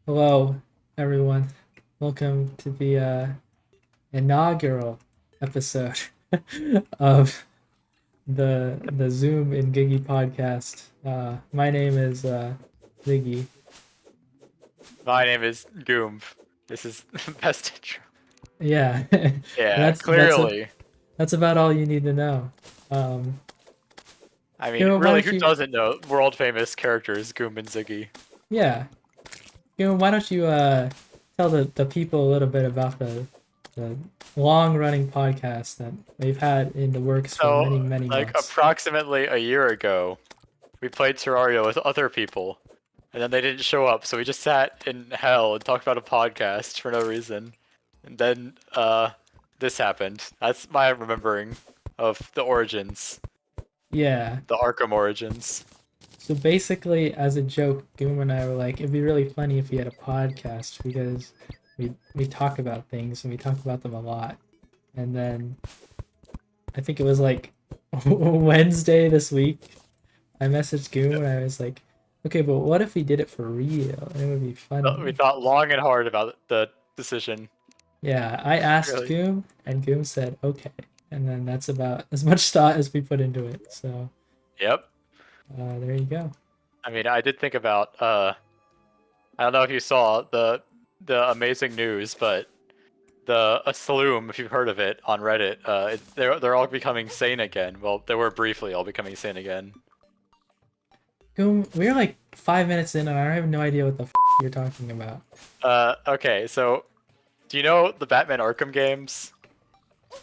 Hello, everyone. Welcome to the inaugural episode of the Zoom and Giggy podcast. My name is Ziggy. My name is Goomb. This is the best intro. Yeah, Yeah, that's clearly. that's about all you need to know. Um, I mean, Gilman, why really, don't who you? doesn't know world famous characters Goomb and Ziggy? Yeah, Gilman, why don't you tell the people a little bit about the long running podcast that we've had in the works for So, many like, months. approximately a year ago, we played Terraria with other people, and then they didn't show up, so we just sat in hell and talked about a podcast for no reason. And then, this happened. That's my remembering of the origins, Yeah. the Arkham origins. So basically, as a joke, Goom and I were like, it'd be really funny if we had a podcast because we talk about things and we talk about them a lot. And then I think it was like Wednesday this week, I messaged Goom and I was like, okay, but what if we did it for real? It would be We funny. thought long and hard about the decision. Yeah, I asked Really. Goom and Goom said okay. And then that's about as much thought as we put into it. So Yep. there you go. I mean, I did think about I don't know if you saw the amazing news, but the a Sloom, if you've heard of it on Reddit, they're all becoming sane again. Well, they were briefly all becoming sane again. Goom, we're like 5 minutes in and I have no idea what the you're talking about. Okay, so do you know the Batman Arkham games?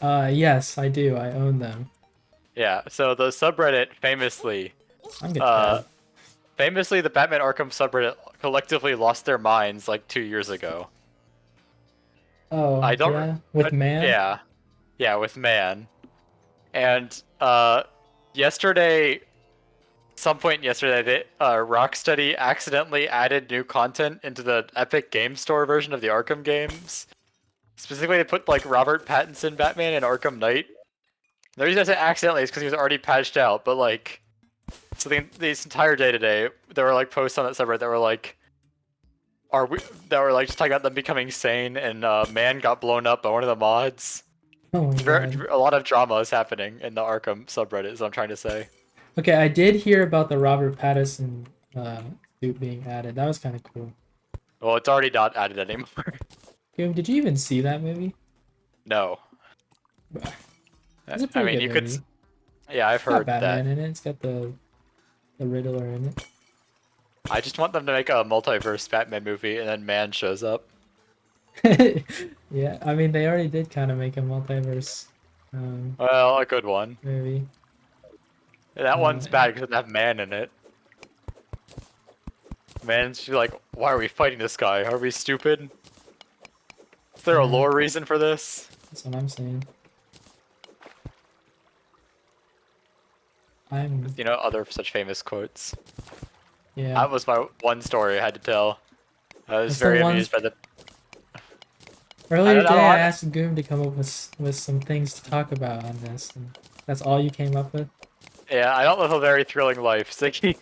Yes, I do. I own them. Yeah. So the subreddit I'm getting uh, tired. famously, the Batman Arkham subreddit collectively lost their minds like 2 years ago. Oh, I don't. yeah, with man. Yeah, yeah, with man. And yesterday, some point yesterday, Rocksteady accidentally added new content into the Epic Game Store version of the Arkham games. Specifically, they put like Robert Pattinson Batman and Arkham Knight. The reason I say accidentally is because he was already patched out. But like, so this entire day today, there were like posts on that subreddit that were like, "Are we?" That were like just talking about them becoming sane, and man got blown up by one of the mods. Oh my It's very, god. a lot of drama is happening in the Arkham subreddit. Is what I'm trying to say. Okay, I did hear about the Robert Pattinson suit being added. That was kind of cool. Well, it's already not added anymore. Goom, did you even see that movie? No. It's a I pretty mean, good you could. movie. Yeah, I've It's got heard Batman that. in it. It's got the Riddler in it. I just want them to make a multiverse Batman movie, and then Man shows up. Yeah, I mean they already did kind of make a multiverse Well, a good one. movie. That Uh, one's bad because it doesn't have Man in it. Man's like, why are we fighting this guy? Are we stupid? Is there a yeah, lore reason for this? that's what I'm saying. I'm You know, other such famous quotes. yeah. That was my one story I had to tell. I was That's the very ones. amused by the. I Earlier don't today, I know. asked Goom to come up with some things to talk about on this, and that's all you came up with. Yeah, I don't live a very thrilling life, Ziggy.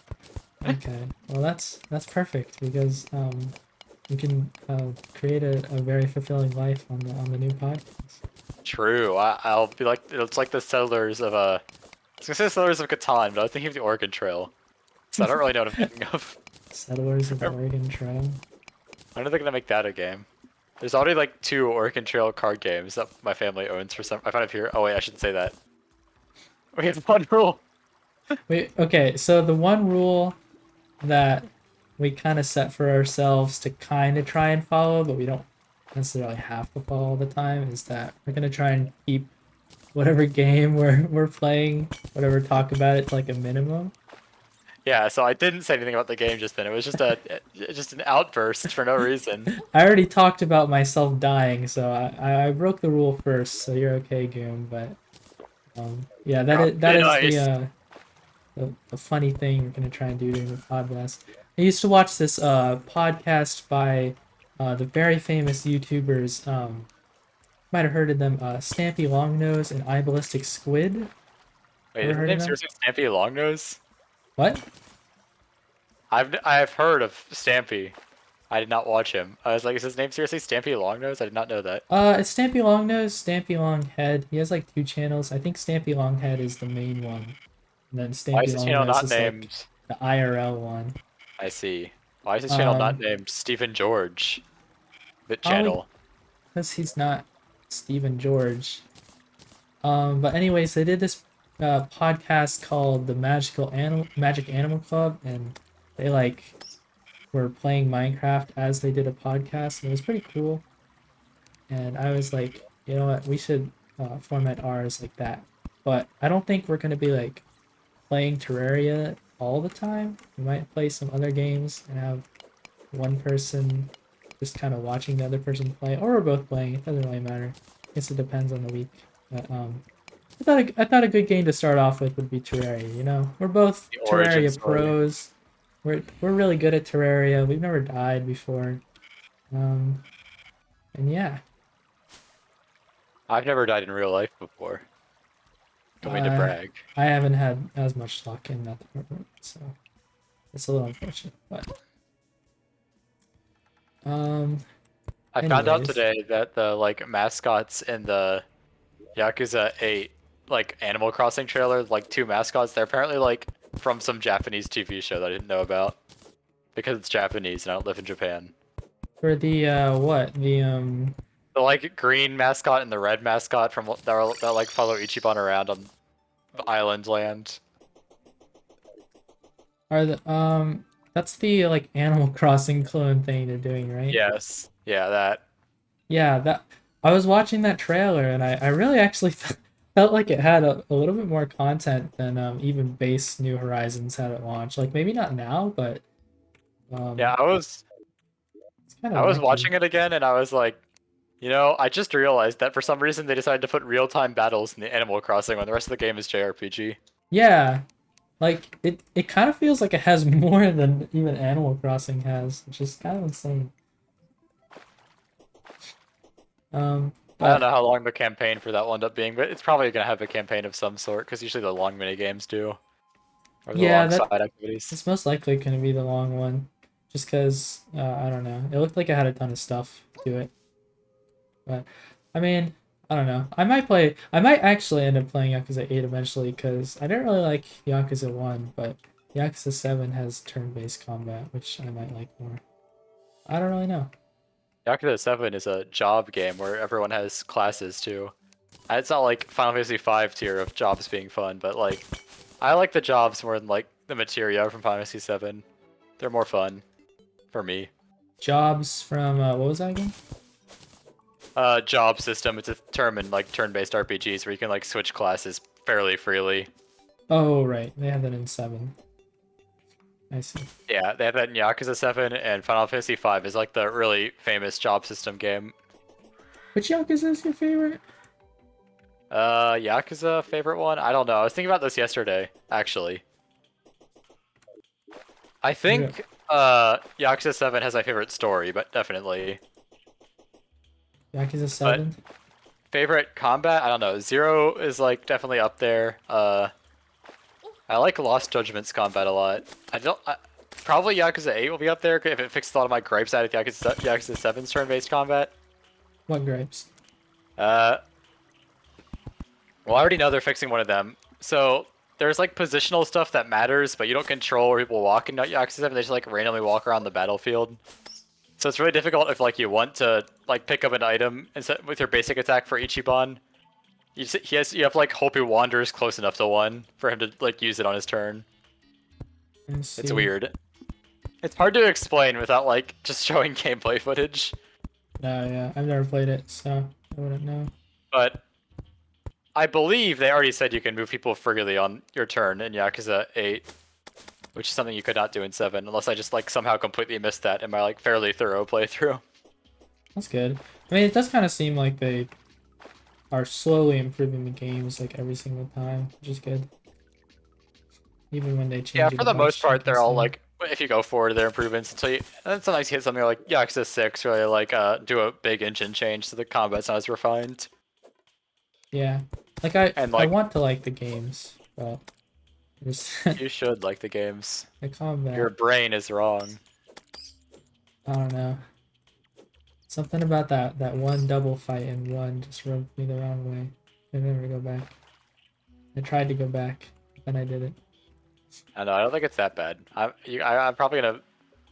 Okay, well that's perfect because you can create a very fulfilling life on the new podcast. True. I'll be like, it's like the settlers of I was gonna say settlers of Catan, but I was thinking of the Oregon Trail. So I don't really know what I'm thinking of. Settlers of the Oregon Trail. When are they gonna make that a game? There's already like 2 Oregon Trail card games that my family owns for some. I found it here. Oh wait, I shouldn't say that. We have one rule. Wait, okay, so the one rule that we kind of set for ourselves to kind of try and follow, but we don't necessarily have to follow all the time, is that we're gonna try and keep whatever game we're playing, whatever talk about it to like a minimum. Yeah, so I didn't say anything about the game just then. It was just an outburst for no reason. I already talked about myself dying, so I broke the rule first, so you're okay, Goom. But yeah, that Be is nice. the funny thing we're gonna try and do during the podcast. I used to watch this podcast by the very famous YouTubers. Might have heard of them, Stampy Longnose and I Ballistic Squid. Wait, Ever isn't his heard of name them? seriously Stampy Longnose? What? I've heard of Stampy. I did not watch him. I was like, is his name seriously Stampy Longnose? I did not know that. It's Stampy Longnose, Stampy Longhead. He has like 2 channels. I think Stampy Longhead is the main one, and then Why Stampy is his channel Longnose not is like named? the IRL one. I see. Why is his channel not Um, named Stephen George? Bit Probably channel. because he's not Stephen George. But anyways, they did this podcast called the Magic Animal Club, and they like were playing Minecraft as they did a podcast, and it was pretty cool. And I was like, you know what, we should format ours like that. But I don't think we're gonna be like playing Terraria all the time. We might play some other games and have one person just kind of watching the other person play, or we're both playing. It doesn't really matter. I guess it depends on the week. But I thought a good game to start off with would be Terraria. You know, we're both The origin Terraria story. pros. We're really good at Terraria. We've never died before. Um, and yeah, I've never died in real life before. Don't mean to uh, brag. I haven't had as much luck in that department, so it's a little unfortunate. But um, I found out anyways, today that the like mascots in the Yakuza 8 like Animal Crossing trailer, like 2 mascots, they're apparently like from some Japanese TV show that I didn't know about because it's Japanese and I don't live in Japan. for the what The like green mascot and the red mascot from that like follow Ichiban around on the island land. are the that's the like Animal Crossing clone thing they're doing, right? Yes. Yeah, that. Yeah, that I was watching that trailer and I really actually felt like it had a little bit more content than even base New Horizons had at launch. Like maybe not now, but Yeah, it's kind of I was wacky. watching it again and I was like, you know, I just realized that for some reason they decided to put real-time battles in the Animal Crossing when the rest of the game is JRPG. Yeah, like it kind of feels like it has more than even Animal Crossing has, which is kind of insane. I don't But know how long the campaign for that will end up being, but it's probably gonna have a campaign of some sort, because usually the long mini games do, or the yeah, long side activities. it's most likely going to be the long one, just because I don't know. It looked like it had a ton of stuff to it. But I mean, I don't know. I might play. I might actually end up playing Yakuza 8 eventually because I didn't really like Yakuza 1, but Yakuza 7 has turn-based combat, which I might like more. I don't really know. Yakuza 7 is a job game where everyone has classes too. It's not like Final Fantasy 5 tier of jobs being fun, but like, I like the jobs more than like the materia from Final Fantasy 7. They're more fun for me. Jobs from what was that again? Job system. It's a term in like turn-based RPGs where you can like switch classes fairly freely. Oh right, they have that in 7. I see. Yeah, they have that in Yakuza 7, and Final Fantasy 5 is like the really famous job system game. Which Yakuza is your favorite? Yakuza favorite one? I don't know. I was thinking about this yesterday, actually. I think Yakuza 7 has my favorite story, but definitely. Yakuza 7. Favorite combat? I don't know. Zero is like definitely up there. I like Lost Judgment's combat a lot. Probably Yakuza 8 will be up there if it fixed a lot of my gripes out of Yakuza 7's turn-based combat. What gripes? Well, I already know they're fixing one of them. So there's like positional stuff that matters, but you don't control where people walk in Yakuza 7. They just like randomly walk around the battlefield. So it's really difficult if like you want to like pick up an item instead with your basic attack for Ichiban. You have to like hope he wanders close enough to one for him to like use it on his turn. Let's see. It's weird. It's hard to explain without like just showing gameplay footage. No, yeah, I've never played it, so I wouldn't know. But I believe they already said you can move people freely on your turn in Yakuza 8, which is something you could not do in 7, unless I just like somehow completely missed that in my like fairly thorough playthrough. That's good. I mean, it does kind of seem like they are slowly improving the games like every single time, which is good. Even when they change Yeah, it for a the most bunch, part, you can they're all see- like, if you go forward, they're improvements until you. And then sometimes you hit something like Yakuza 6, where they like do a big engine change, so the combat's not as refined. Yeah, like And I like, want to like the games, but just you should like the games. the combat. Your brain is wrong. I don't know. Something about that one double fight in one just rubbed me the wrong way. I never go back. I tried to go back, but then I didn't. I know. I don't think it's that bad. I'm probably gonna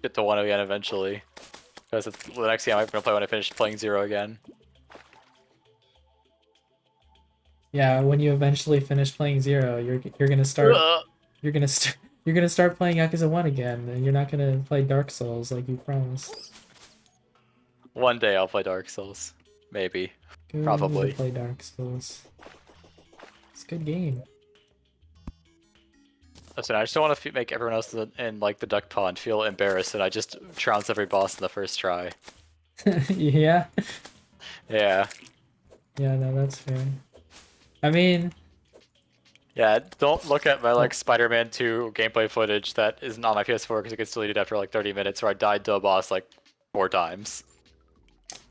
get to one again eventually, because it's the next game I'm gonna play when I finish playing Zero again. Yeah, when you eventually finish playing Zero, you're gonna start you're gonna start you're gonna start playing Yakuza 1 again, and you're not gonna play Dark Souls like you promised. One day I'll play Dark Souls, maybe, Go probably. play Dark Souls. It's a good game. Listen, I just don't want to make everyone else in like the duck pond feel embarrassed, and I just trounce every boss in the first try. Yeah. Yeah. Yeah, no, that's fair. I mean, Yeah, don't look at my like Spider-Man 2 gameplay footage that isn't on my PS4 because it gets deleted after like 30 minutes, where I died to a boss like 4 times.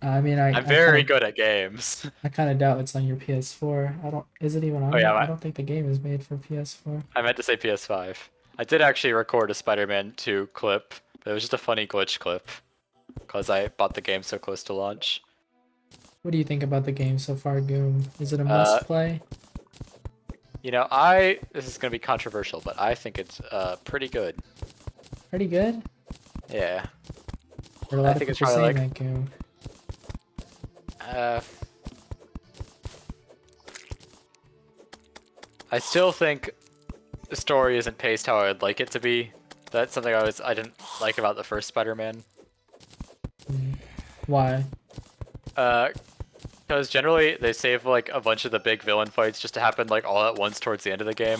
I'm very good at games. I kind of doubt it's on your PS4. I don't. Is it even on? Oh yeah, I don't think the game is made for PS4. I meant to say PS5. I did actually record a Spider-Man 2 clip, but it was just a funny glitch clip because I bought the game so close to launch. What do you think about the game so far, Goom? Is it a must play? You know, this is gonna be controversial, but I think it's pretty good. Pretty good. Yeah. There are a lot of people saying that, Goom. I still think the story isn't paced how I'd like it to be. That's something I didn't like about the first Spider-Man. Why? Because generally they save like a bunch of the big villain fights just to happen like all at once towards the end of the game.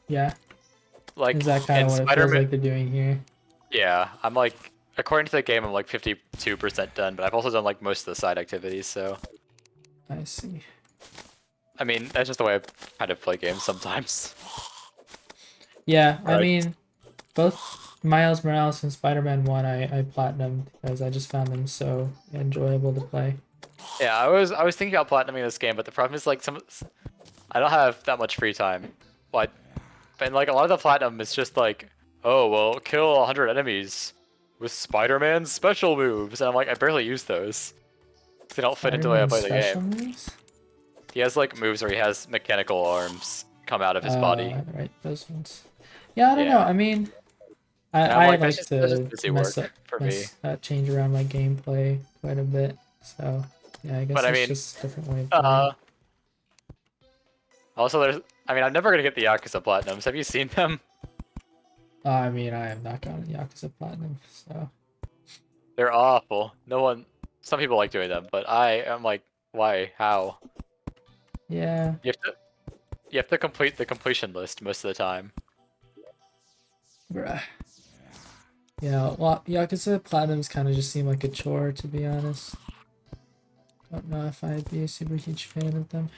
Yeah. Like, is that kind of what it feels like they're doing here? Yeah, I'm like, according to the game, I'm like 52% done, but I've also done like most of the side activities, so. I see. I mean, that's just the way I kind of play games sometimes. Yeah, right. I mean, both Miles Morales and Spider-Man 1 I platinumed because I just found them so enjoyable to play. Yeah, I was thinking about platinuming this game, but the problem is like I don't have that much free time. What? And like a lot of the platinum is just like, oh well, kill 100 enemies with Spider-Man's special moves, and I'm like, I barely use those. They don't fit into the way I play the game. Moves? He has like moves where he has mechanical arms come out of his body. Right, those ones. Yeah, I don't know. I mean, I like to change around my gameplay quite a bit. So yeah, I guess it's just a different way of playing. Also, I'm never gonna get the Yakuza Platinums. Have you seen them? I mean, I have not gotten Yakuza Platinum, so. They're awful. Some people like doing them, but I am like, why? How? Yeah. You have to complete the completion list most of the time. Bruh. Yeah, well, Yakuza Platinums kind of just seem like a chore, to be honest. Don't know if I'd be a super huge fan of them.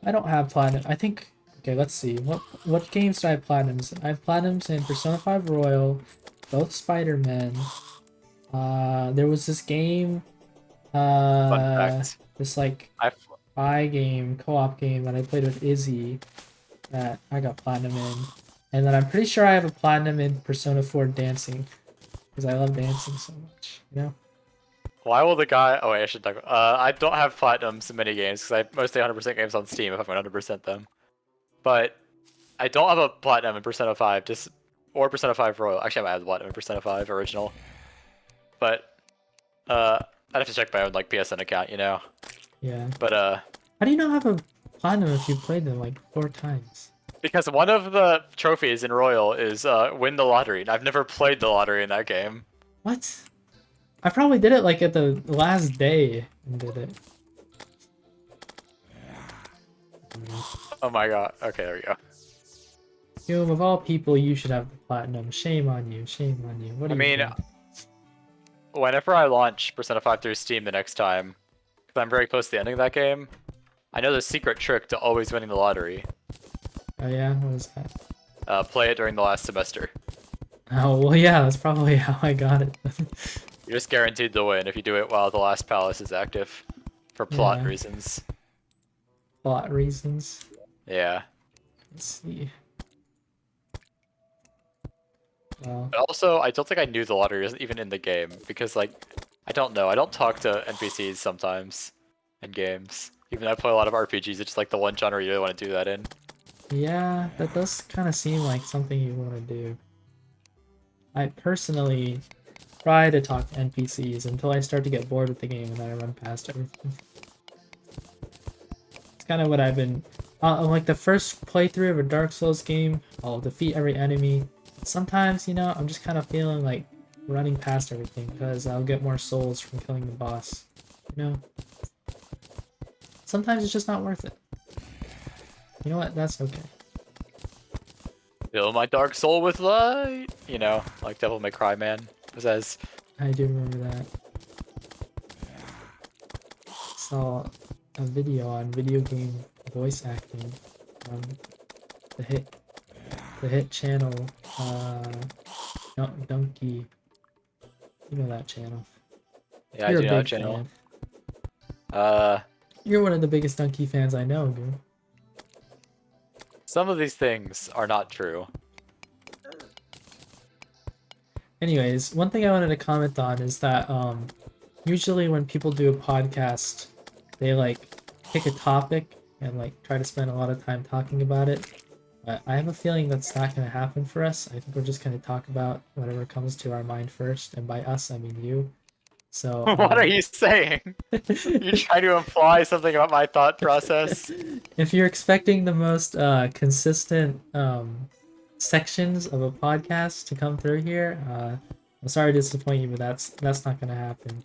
I don't have platinum. I think. Okay, let's see. What games do I have platinums? I have platinums in Persona 5 Royal, both Spider-Man. There was this game. This like spy game, co-op game that I played with Izzy, that I got platinum in, and then I'm pretty sure I have a platinum in Persona 4 Dancing, because I love dancing so much. You know. Why will the guy? Oh wait, I should talk. I don't have platinums in many games because I mostly 100% games on Steam if I'm 100% them. But I don't have a platinum in Persona 5, or Persona 5 Royal. Actually, I might have the platinum in Persona 5 original. But I'd have to check my own like PSN account, you know. Yeah. But how do you not have a platinum if you played them like 4 times? Because one of the trophies in Royal is win the lottery, and I've never played the lottery in that game. What? I probably did it like at the last day and did it. Oh my god. Okay, there we go. Goom, of all people, you should have the platinum. Shame on you. Shame on you. What do you think? Whenever I launch Persona 5 through Steam the next time, because I'm very close to the ending of that game, I know the secret trick to always winning the lottery. Oh yeah? What is that? Play it during the last semester. Oh, well yeah, that's probably how I got it. You're just guaranteed to win if you do it while the last palace is active. For plot reasons. Plot reasons? Yeah. Let's see. well. But also, I don't think I knew the lottery was even in the game because, like, I don't know. I don't talk to NPCs sometimes in games. Even though I play a lot of RPGs, it's like the one genre you really want to do that in. Yeah, that does kind of seem like something you want to do. I personally try to talk to NPCs until I start to get bored with the game and then I run past everything. It's kind of what I've been... like the first playthrough of a Dark Souls game, I'll defeat every enemy. Sometimes, you know, I'm just kind of feeling like running past everything because I'll get more souls from killing the boss. You know? Sometimes it's just not worth it. You know what? That's okay. Fill my dark soul with light. You know, like Devil May Cry man says. I do remember that. Saw a video on video game voice acting on the hit channel Donkey. You know that channel. Yeah, You're I do a know that big channel. fan. You're one of the biggest Donkey fans I know, dude. Some of these things are not true. Anyways, one thing I wanted to comment on is that usually when people do a podcast, they like pick a topic and like try to spend a lot of time talking about it. But I have a feeling that's not going to happen for us. I think we're just going to talk about whatever comes to our mind first, and by us I mean you. So What are you saying? You try to imply something about my thought process? If you're expecting the most consistent sections of a podcast to come through here, I'm sorry to disappoint you, but that's not gonna happen.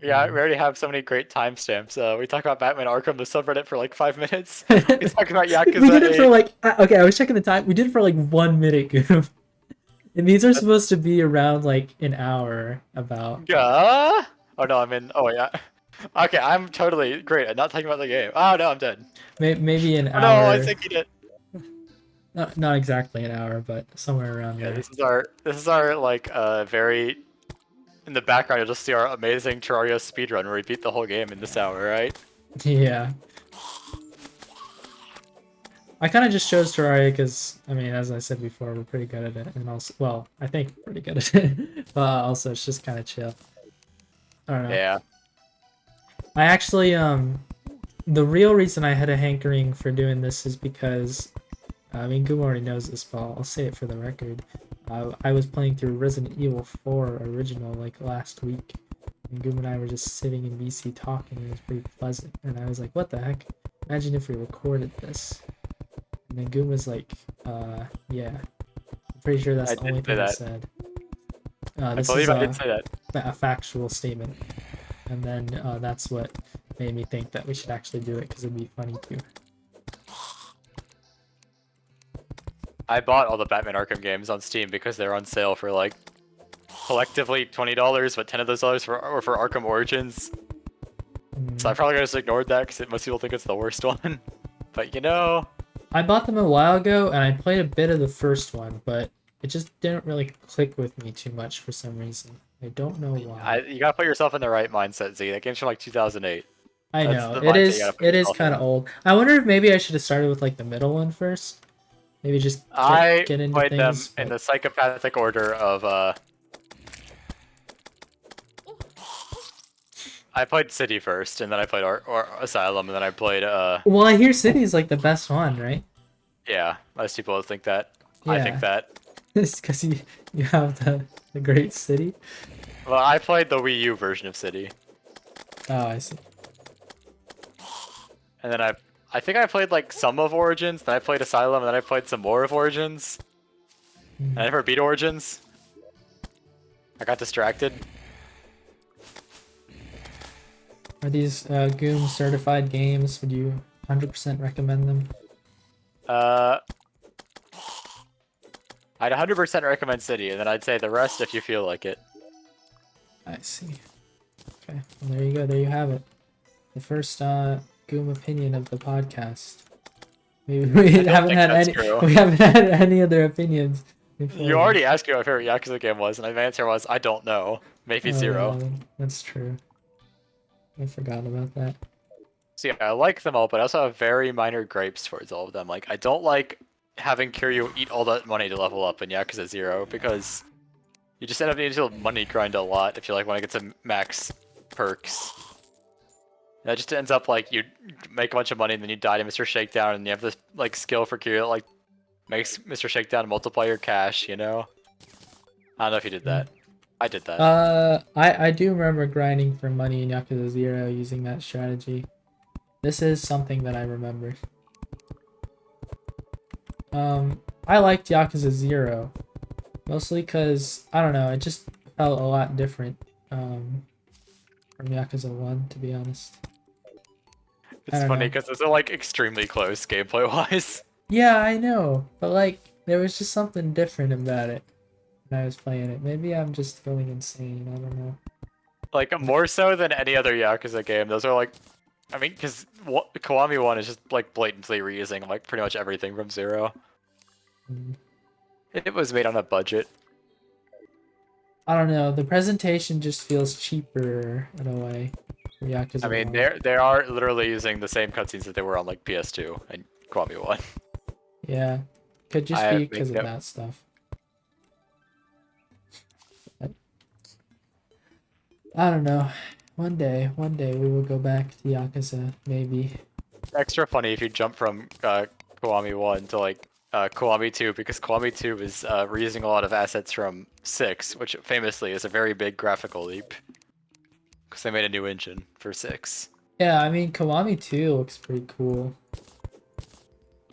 Yeah, we already have so many great timestamps. We talk about Batman Arkham, the subreddit, for like 5 minutes. We talk about Yakuza We did it 8. for like okay, I was checking the time. We did it for like 1 minute, Goomb. And these are supposed to be around like an hour about. Oh no, I'm in. Oh yeah. Okay, I'm totally great at not talking about the game. Oh no, I'm dead. Maybe an Oh hour. no, I think he did. Not exactly an hour, but somewhere around Yeah, there. this is our like very. In the background, you'll just see our amazing Terraria speedrun where we beat the whole game in this hour, right? Yeah. I kind of just chose Terraria because, I mean, as I said before, we're pretty good at it, and also, well, I think we're pretty good at it, but also it's just kind of chill. I don't know. Yeah. I actually, the real reason I had a hankering for doing this is because, I mean, Goomb already knows this, but I'll say it for the record. I was playing through Resident Evil 4 original, like, last week, and Goomb and I were just sitting in VC talking, and it was pretty pleasant, and I was like, what the heck? Imagine if we recorded this. And then Goomb was like, yeah. I'm pretty sure that's the only thing I said. I believe I did say that. A factual statement. And then that's what made me think that we should actually do it, because it'd be funny too. I bought all the Batman Arkham games on Steam because they're on sale for like collectively $20, but 10 of those dollars were for Arkham Origins. So I probably just ignored that because most people think it's the worst one. But you know, I bought them a while ago and I played a bit of the first one, but it just didn't really click with me too much for some reason. I don't know why. you gotta put yourself in the right mindset, Z. That game's from like 2008. I know it is kind of old. I wonder if maybe I should have started with like the middle one first. Maybe just get into played things, them in the psychopathic order of I played City first, and then I played Asylum, and then I played Well, I hear City's like the best one, right? Yeah, most people think that. Yeah. I think that. It's because you have the great City. Well, I played the Wii U version of City. Oh, I see. And then I think I played like some of Origins, then I played Asylum, and then I played some more of Origins. And I never beat Origins. I got distracted. Are these Goomb certified games? Would you 100% recommend them? I'd 100% recommend City, and then I'd say the rest if you feel like it. I see. Okay, well, there you go. There you have it. The first Goomb opinion of the podcast. We haven't had any other opinions. Before. You already asked me what my favorite Yakuza game was, and my answer was I don't know. Maybe 0. Yeah, that's true. I forgot about that. So yeah, I like them all, but I also have very minor gripes towards all of them. Like, I don't like having Kiryu eat all that money to level up in Yakuza 0 because you just end up needing to money grind a lot if you like want to get some max perks. That just ends up like you make a bunch of money and then you die to Mr. Shakedown and you have this like skill for Kiryu that like makes Mr. Shakedown multiply your cash, you know? I don't know if you did that. I did that. I do remember grinding for money in Yakuza 0 using that strategy. This is something that I remember. I liked Yakuza 0. Mostly because, I don't know, it just felt a lot different from Yakuza 1, to be honest. It's funny because those are like extremely close gameplay-wise. Yeah, I know. But like, there was just something different about it when I was playing it. Maybe I'm just going insane, I don't know. Like, more so than any other Yakuza game. Those are like, I mean, because Kiwami 1 is just like blatantly reusing like pretty much everything from 0. It was made on a budget. I don't know. The presentation just feels cheaper in a way. Yakuza I mean, 1. they are literally using the same cutscenes that they were on like PS2 and Kiwami 1. Yeah, could just be because of that stuff. I don't know. One day we will go back to Yakuza, maybe. Extra funny if you jump from Kiwami 1 to like Kiwami 2 because Kiwami 2 is reusing a lot of assets from 6, which famously is a very big graphical leap. Because they made a new engine for 6. Yeah, I mean, Kiwami 2 looks pretty cool.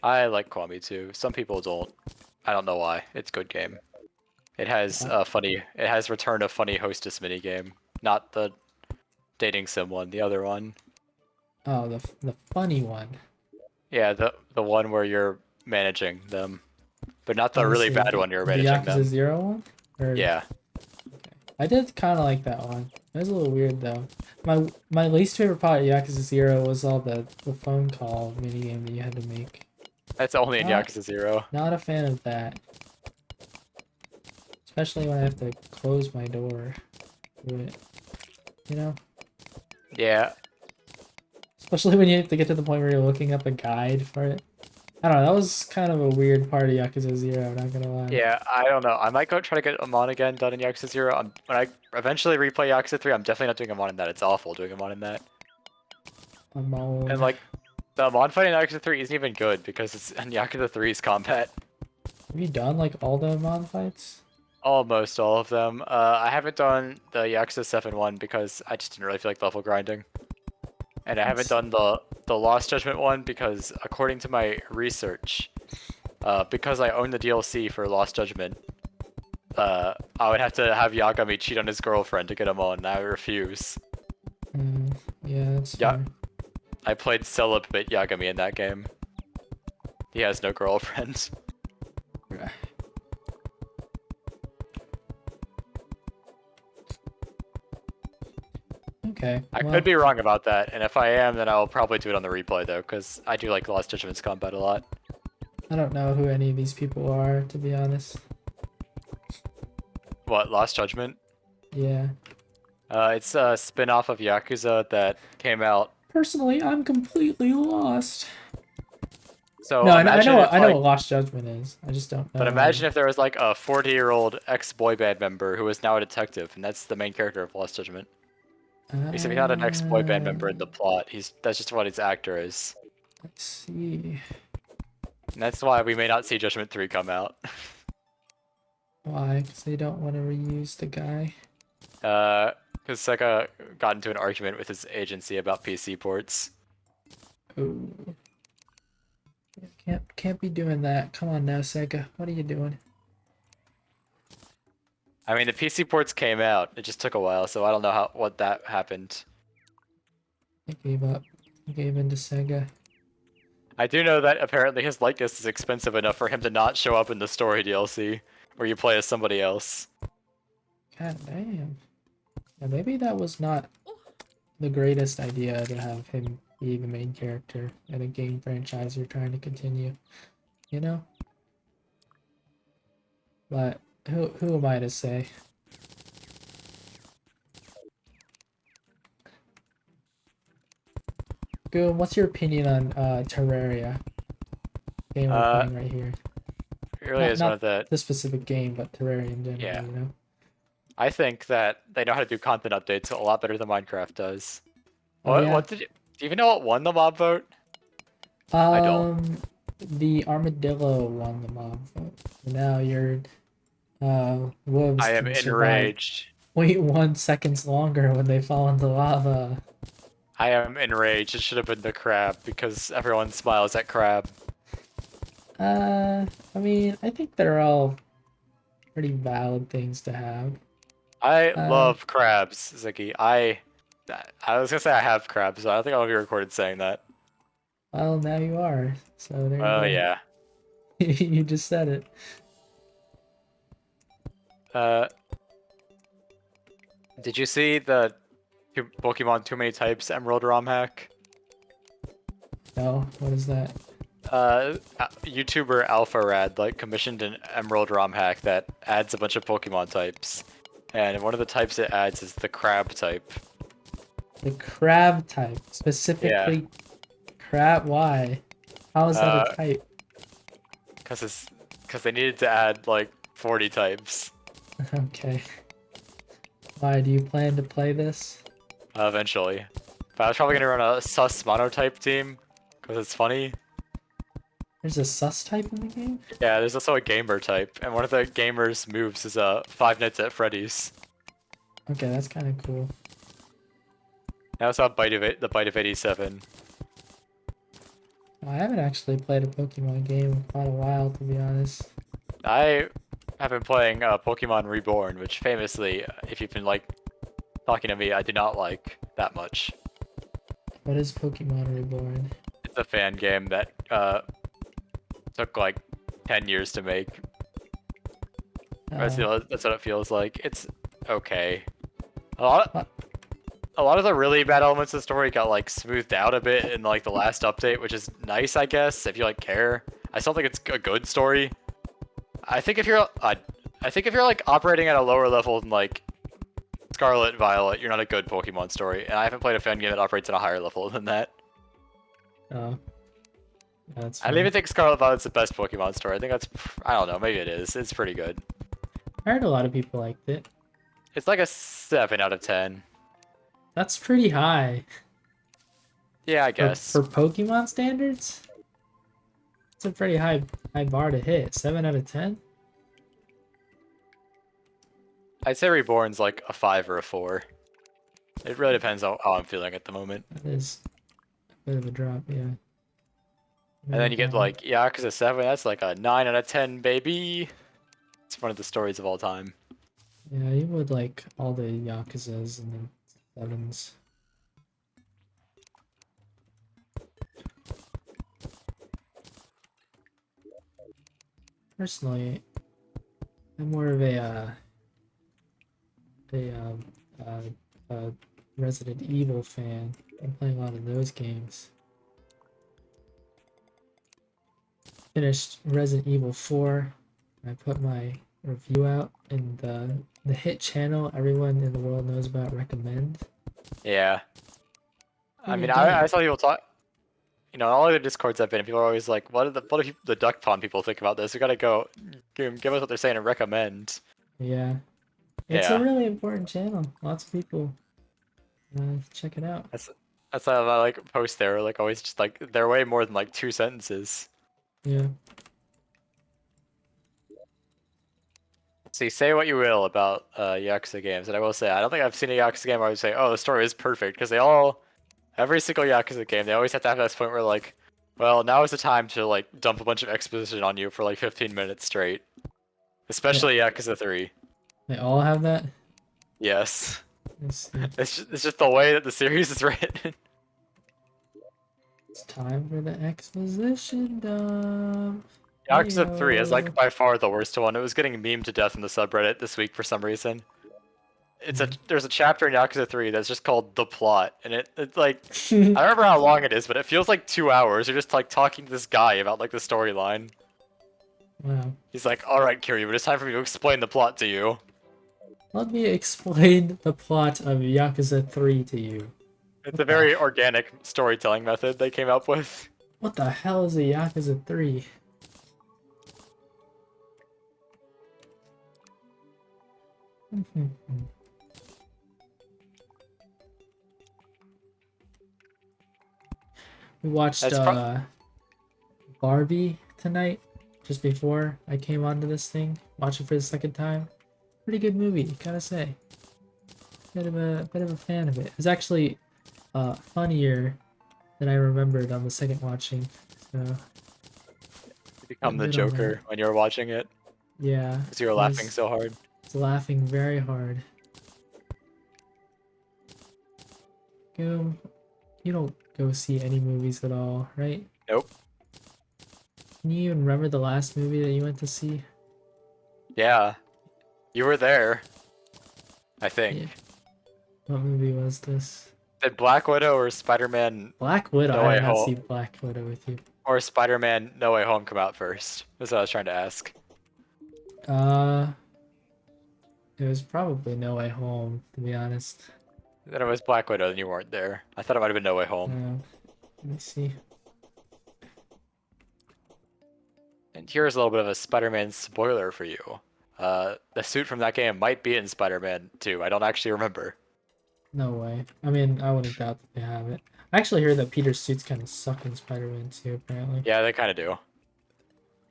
I like Kiwami 2. Some people don't. I don't know why. It's a good game. It has it has Return of Funny Hostess minigame. Not the dating sim one, the other one. Oh, the funny one. Yeah, the one where you're managing them. But not the really bad one you're managing them. The Yakuza 0 one? Or... Yeah. Okay. I did kind of like that one. It was a little weird though. My least favorite part of Yakuza 0 was all the phone call minigame that you had to make. That's only in Yakuza 0. Not a fan of that. Especially when I have to close my door to it. You know? Yeah. Especially when you have to get to the point where you're looking up a guide for it. I don't know, that was kind of a weird part of Yakuza 0, not gonna lie. Yeah, I don't know. I might go try to get Amon again done in Yakuza 0. When I eventually replay Yakuza 3, I'm definitely not doing Amon in that. It's awful doing Amon in that. Amon. And like, the Amon fight in Yakuza 3 isn't even good because it's in Yakuza 3's combat. Have you done like all the Amon fights? Almost all of them. I haven't done the Yakuza 7 one because I just didn't really feel like level grinding. And I haven't done the Lost Judgment one because, according to my research, because I own the DLC for Lost Judgment, I would have to have Yagami cheat on his girlfriend to get him on, and I refuse. Yeah, that's fair. I played celibate Yagami in that game. He has no girlfriend. Okay. I could be wrong about that, and if I am, then I'll probably do it on the replay, though, because I do like Lost Judgment's combat a lot. I don't know who any of these people are, to be honest. What, Lost Judgment? Yeah. It's a spin-off of Yakuza that came out. Personally, I'm completely lost. So no, I know like, what Lost Judgment is. I just don't know. But imagine if there was like a 40-year-old ex-boy band member who is now a detective, and that's the main character of Lost Judgment. Except he's not an ex-boy band member in the plot. That's just what his actor is. Let's see. And that's why we may not see Judgment 3 come out. Why? Because they don't want to reuse the guy? Because Sega got into an argument with his agency about PC ports. Ooh. Can't be doing that. Come on now, Sega. What are you doing? I mean, the PC ports came out. It just took a while, so I don't know what that happened. I gave up. I gave in to Sega. I do know that apparently his likeness is expensive enough for him to not show up in the story DLC, where you play as somebody else. God damn. Yeah, maybe that was not the greatest idea to have him be the main character in a game franchise you're trying to continue. You know? But who am I to say? Goom, what's your opinion on Terraria? Game we're playing right here. It really Not is one of not the. the specific game, but Terraria in general. Yeah. You know. I think that they know how to do content updates a lot better than Minecraft does. Oh yeah. What did you? Do you even know what won the mob vote? I don't. The armadillo won the mob vote. Now your wolves I am can survive. enraged. Wait 1 second longer when they fall into lava. I am enraged. It should have been the crab because everyone smiles at crab. I mean, I think they're all pretty valid things to have. I Uh, love crabs, Ziggy. I was gonna say I have crabs, but I don't think I'll be recorded saying that. well, now you are. So there Oh you yeah. go. You just said it. Uh, did you see the Pokemon Too Many Types Emerald ROM hack? No, what is that? YouTuber AlphaRad commissioned an Emerald ROM hack that adds a bunch of Pokemon types, and one of the types it adds is the crab type. The crab type, Yeah. specifically crab. Why? How is that a type? Because they needed to add like 40 types Okay. Why do you plan to play this? eventually. But I was probably gonna run a sus monotype team because it's funny. There's a sus type in the game? Yeah, there's also a gamer type, and one of the gamers' moves is Five Nights at Freddy's. Okay, that's kind of cool. I also have the Bite of 87. I haven't actually played a Pokemon game in quite a while, to be honest. I have been playing Pokemon Reborn, which famously, if you've been talking to me, I do not like that much. What is Pokemon Reborn? It's a fan game that took like 10 years to make. That's what it feels like. It's okay. A lot of the really bad elements of the story got smoothed out a bit in the last update, which is nice, I guess, if you care. I still think it's a good story. I think if you're operating at a lower level than Scarlet Violet, you're not a good Pokemon story. And I haven't played a fan game that operates at a higher level than that. Oh. That's I don't even think Scarlet Violet's the best Pokemon story. I think I don't know, maybe it is. It's pretty good. I heard a lot of people liked it. It's like a 7 out of 10. That's pretty high. Yeah, I guess. For Pokemon standards? It's a pretty high bar to hit. 7 out of 10? I'd say Reborn's like a 5 or a 4. It really depends on how I'm feeling at the moment. That is a bit of a drop, yeah. And then you get Yakuza 7, that's like a 9 out of 10, baby. It's one of the stories of all time. Yeah, you would like all the Yakuzas and the 7s. Personally, I'm more of a Resident Evil fan. I'm playing a lot of those games. Finished Resident Evil 4. I put my review out in the hit channel everyone in the world knows about, Recommend. Yeah. I mean, I saw people talk. All the Discords I've been in, people are always like, what do the Duck Pond people think about this? We gotta go give us what they're saying and recommend. Yeah. It's a really important channel. Lots of people check it out. That's why I post there, always just they're way more than 2 sentences. Yeah. See, say what you will about Yakuza games, and I will say, I don't think I've seen a Yakuza game where I would say, oh, the story is perfect, because every single Yakuza game, they always have to have this point where well, now is the time to dump a bunch of exposition on you for 15 minutes straight. Especially Yakuza 3. They all have that? Yes. It's just the way that the series is written. It's time for the exposition dump. Yakuza 3 is by far the worst one. It was getting memed to death in the subreddit this week for some reason. There's a chapter in Yakuza 3 that's just called The Plot, and it's I don't remember how long it is, but it feels like 2 hours. You're just talking to this guy about the storyline. Wow. He's like, alright Kiryu, but it's time for me to explain the plot to you. Let me explain the plot of Yakuza 3 to you. It's a very organic storytelling method they came up with. What the hell is a Yakuza 3? We watched Barbie tonight, just before I came onto this thing. Watched it for the second time. Pretty good movie, gotta say. Bit of a fan of it. It's actually funnier than I remembered on the second watching. So You become the good on Joker that. when you were watching it Yeah, because you were laughing so hard. I was laughing very hard. Goom, you don't go see any movies at all, right? Nope. Can you even remember the last movie that you went to see? Yeah, you were there. I think. Yeah. What movie was this? Did Black Widow or Spider-Man Black Widow. No I Way did not Home see Black Widow with you. or Spider-Man No Way Home come out first? That's what I was trying to ask. It was probably No Way Home, to be honest. Then it was Black Widow, and you weren't there. I thought it might have been No Way Home. Let me see. And here's a little bit of a Spider-Man spoiler for you. The suit from that game might be in Spider-Man 2. I don't actually remember. No way. I mean, I wouldn't doubt that they have it. I actually heard that Peter's suits kind of suck in Spider-Man 2, apparently. Yeah, they kind of do. I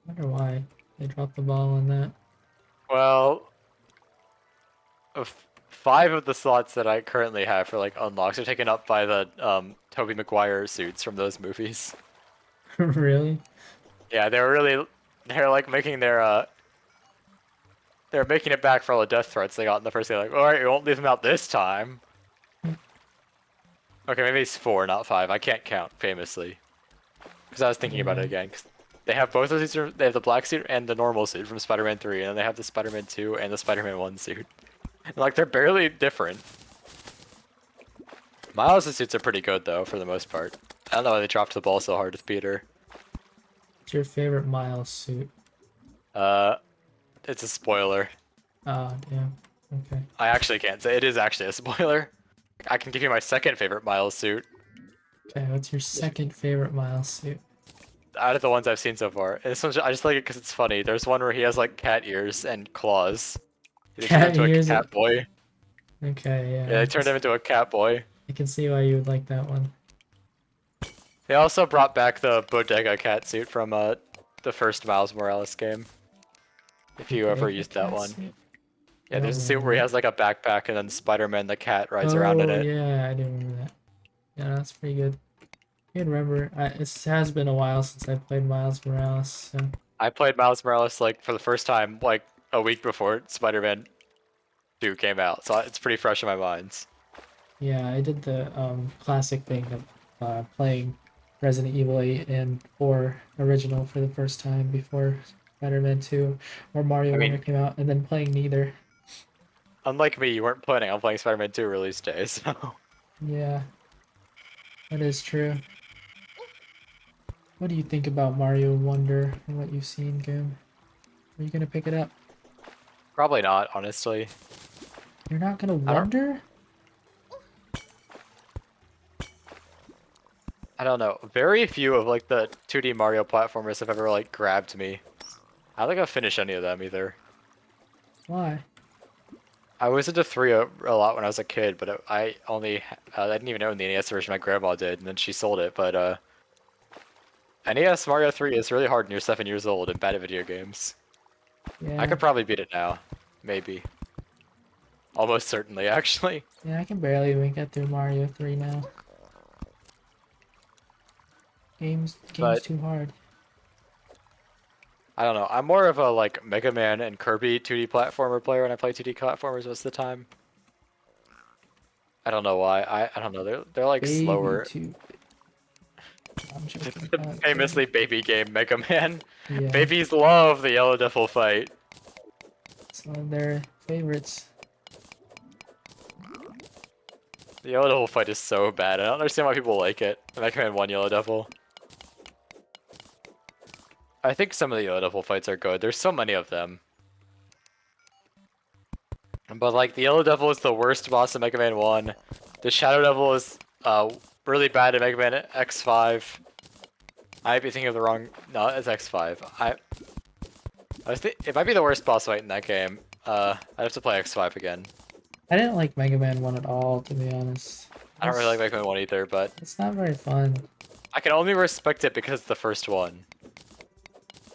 wonder why they dropped the ball on that. Well, 5 of the slots that I currently have for like unlocks are taken up by the Tobey Maguire suits from those movies. Really? Yeah, they're like making they're making it back for all the death threats they got in the first game. Like, all right, you won't leave them out this time. Okay, maybe it's 4, not 5. I can't count, famously. Because I was thinking about it again. Cause they have both of these. They have the black suit and the normal suit from Spider-Man 3, and then they have the Spider-Man 2 and the Spider-Man 1 suit. And, like, they're barely different. Miles' suits are pretty good, though, for the most part. I don't know why they dropped the ball so hard with Peter. What's your favorite Miles suit? It's a spoiler. Oh, damn. Okay. I actually can't say. It is actually a spoiler. I can give you my second favorite Miles suit. Okay, what's your second favorite Miles suit? Out of the ones I've seen so far. And this one, I just like it because it's funny. There's one where he has like cat ears and claws. They turned him into a cat boy. Okay, yeah. Yeah, they turned him into a cat boy. I can see why you would like that one. They also brought back the Bodega cat suit from the first Miles Morales game. If you ever used that one. Suit? Yeah, there's a suit where he has like a backpack and then Spider-Man the cat rides around in it. Yeah, I do remember that. Yeah, that's pretty good. I can remember. It has been a while since I played Miles Morales, so. I played Miles Morales like for the first time like a week before Spider-Man 2 came out, so it's pretty fresh in my mind. Yeah, I did the classic thing of playing Resident Evil 8 and 4 original for the first time before Spider-Man 2 or Mario Wonder came out, and then playing neither. Unlike me, you weren't planning on playing Spider-Man 2 release day, so. Yeah, that is true. What do you think about Mario Wonder and what you've seen, Goom? Are you gonna pick it up? Probably not, honestly. You're not gonna wonder? I don't know. Very few of like the 2D Mario platformers have ever like grabbed me. I don't think I've finished any of them either. Why? I was into 3 a lot when I was a kid, but I didn't even own the NES version. My grandma did, and then she sold it. But NES Mario 3 is really hard when you're 7 years old and bad at video games. Yeah. I could probably beat it now, maybe. Almost certainly, actually. Yeah, I can barely even get through Mario 3 now. Game's too hard. I don't know. I'm more of a like Mega Man and Kirby 2D platformer player when I play 2D platformers most of the time. I don't know why. I don't know. They're like Baby slower. I'm joking. The famously baby game Mega Man. Yeah. Babies love the Yellow Devil fight. It's one of their favorites. The Yellow Devil fight is so bad. I don't understand why people like it. The Mega Man 1 Yellow Devil. I think some of the Yellow Devil fights are good. There's so many of them. But like the Yellow Devil is the worst boss in Mega Man 1. The Shadow Devil is really bad in Mega Man X5. I might be thinking of the wrong. No, it's X5. It might be the worst boss fight in that game. I have to play X5 again. I didn't like Mega Man 1 at all, to be honest. I don't really like Mega Man 1 either, but It's not very fun. I can only respect it because it's the first one.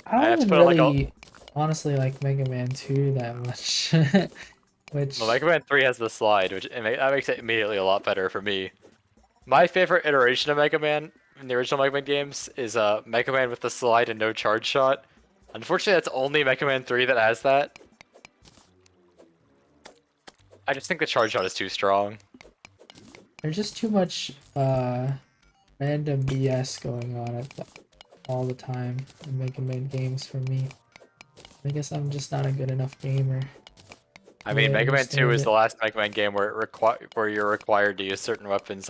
I have don't to even put really honestly like Mega Man 2 that much. Which Well, Mega Man 3 has the slide, that makes it immediately a lot better for me. My favorite iteration of Mega Man in the original Mega Man games is Mega Man with the slide and no charge shot. Unfortunately, that's only Mega Man 3 that has that. I just think the charge shot is too strong. there's just too much random BS going on all the time in Mega Man games for me. I guess I'm just not a good enough gamer. I mean, Mega Man 2 understand is it. the last Mega Man game where where you're required to use certain weapons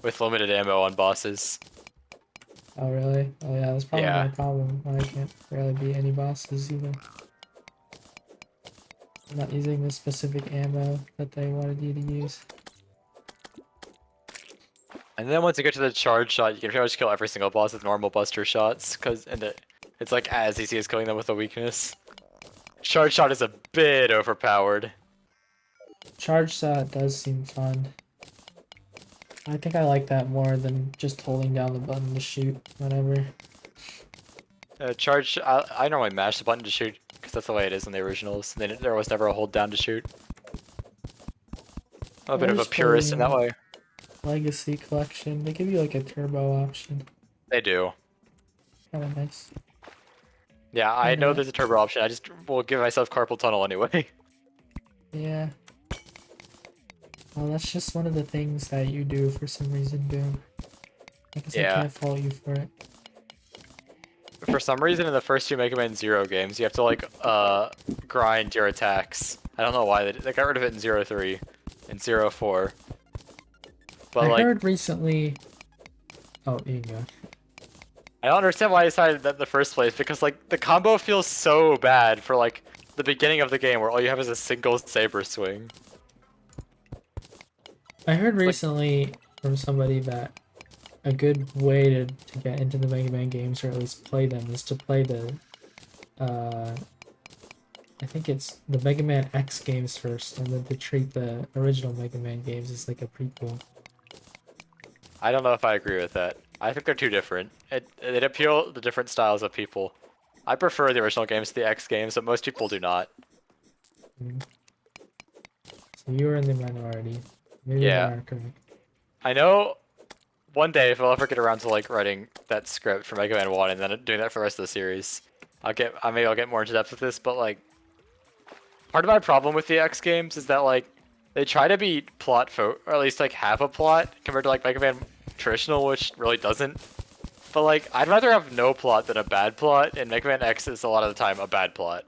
with limited ammo on bosses. Oh really? Oh yeah, that's probably Yeah. my problem. Why I can't barely beat any bosses even. I'm not using the specific ammo that they wanted you to use. And then once you get to the charge shot, you can pretty much kill every single boss with normal buster shots, it's like as easy as killing them with a weakness. Charge shot is a bit overpowered. Charge shot does seem fun. I think I like that more than just holding down the button to shoot whenever. I normally mash the button to shoot because that's the way it is in the originals. There was never a hold down to shoot. I'm a bit of a Always purist in that playing way. Legacy Collection. They give you like a turbo option. They do. Kind of nice. Yeah, I know Yeah. there's a turbo option. I just will give myself carpal tunnel anyway. Yeah. Well, that's just one of the things that you do for some reason, Goomb. I guess I Yeah. can't fault you for it. For some reason, in the first two Mega Man Zero games, you have to like grind your attacks. I don't know why they got rid of it in 03 and 04. But I like, heard recently. Oh, here you go. I don't understand why I decided that in the first place because like the combo feels so bad for like the beginning of the game where all you have is a single saber swing. I heard like- recently from somebody that a good way to get into the Mega Man games, or at least play them, is to play the I think it's the Mega Man X games first, and then to treat the original Mega Man games as like a prequel. I don't know if I agree with that. I think they're too different. It appeal to different styles of people. I prefer the original games to the X games, but most people do not. So you were in the minority. Maybe Yeah. you are correct. I know one day if I'll ever get around to like writing that script for Mega Man 1 and then doing that for the rest of the series, maybe I'll get more into depth with this, but like part of my problem with the X games is that like they try to be or at least like have a plot compared to like Mega Man traditional, which really doesn't. But like I'd rather have no plot than a bad plot, and Mega Man X is a lot of the time a bad plot.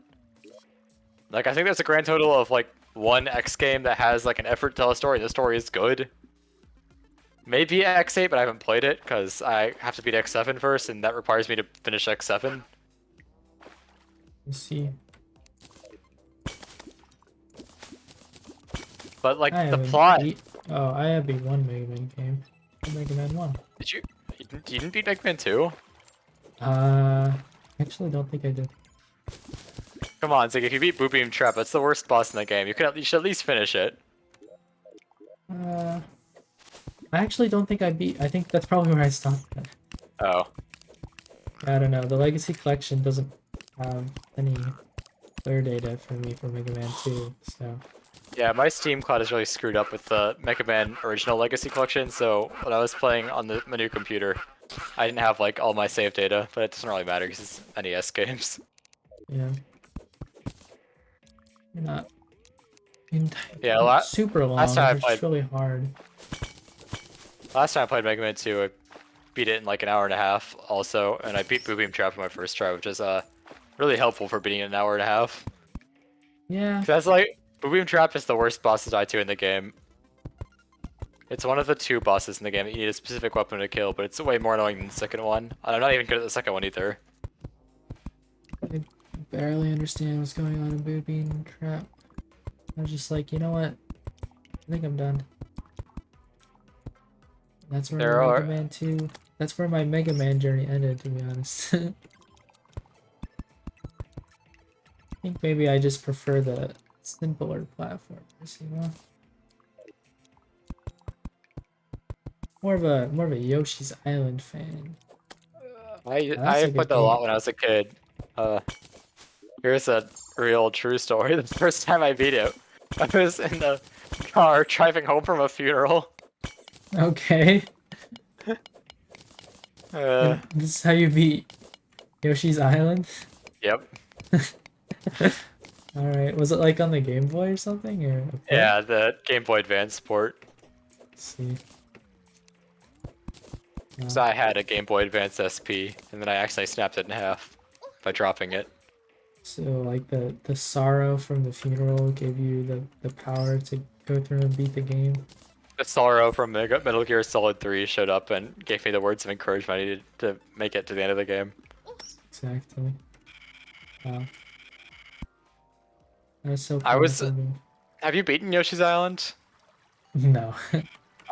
Like I think there's a grand total of like one X game that has like an effort to tell a story. The story is good. Maybe X8, but I haven't played it because I have to beat X7 first, and that requires me to finish X7. Let's see. But like I the haven't plot, Oh, I have beat one Mega Man game. Mega Man 1. did you? You didn't beat Mega Man 2? Actually don't think I did. Come on, Zig, if you beat Boo Beam Trap, that's the worst boss in the game. You should at least finish it. I actually don't think I think that's probably where I stopped at. Oh. I don't know. The Legacy Collection doesn't have any clear data for me for Mega Man 2, so... Yeah, my Steam cloud is really screwed up with the Mega Man original Legacy Collection, my new computer, I didn't have like all my save data, but it doesn't really matter because it's NES games. Yeah. You're not... Yeah, super long, last time I it's played- really hard. Last time I played Mega Man 2, I beat it in like an hour and a half also, and I beat Boo Beam Trap in my first try, which is really helpful for beating it in an hour and a half. Yeah. That's like, Boo Beam Trap is the worst boss to die to in the game. It's one of the two bosses in the game that you need a specific weapon to kill, but it's way more annoying than the second one. And I'm not even good at the second one either. I barely understand what's going on in Boo Beam Trap. I was just like, you know what? I think I'm done. That's where Mega Man 2... That's where my Mega Man journey ended, to be honest. think maybe I just prefer the simpler platformers, you know? More of a Yoshi's Island fan. That's I a played good that a lot game. when I was a kid. Here's a real true story. The first time I beat it, I was in the car driving home from a funeral. Okay. Uh, And this is how you beat Yoshi's Island? yep. Alright. Was it like on the Game Boy or something? Or a port? Yeah, the Game Boy Advance port. Let's see. So I had a Game Boy Advance SP, and then I accidentally snapped it in half by dropping it. So like the sorrow from the funeral gave you the power to go through and beat the game. The Sorrow from Metal Gear Solid 3 showed up and gave me the words of encouragement I needed to make it to the end of the game. Exactly. Wow. That's so I was- powerful. Have you beaten Yoshi's Island? No.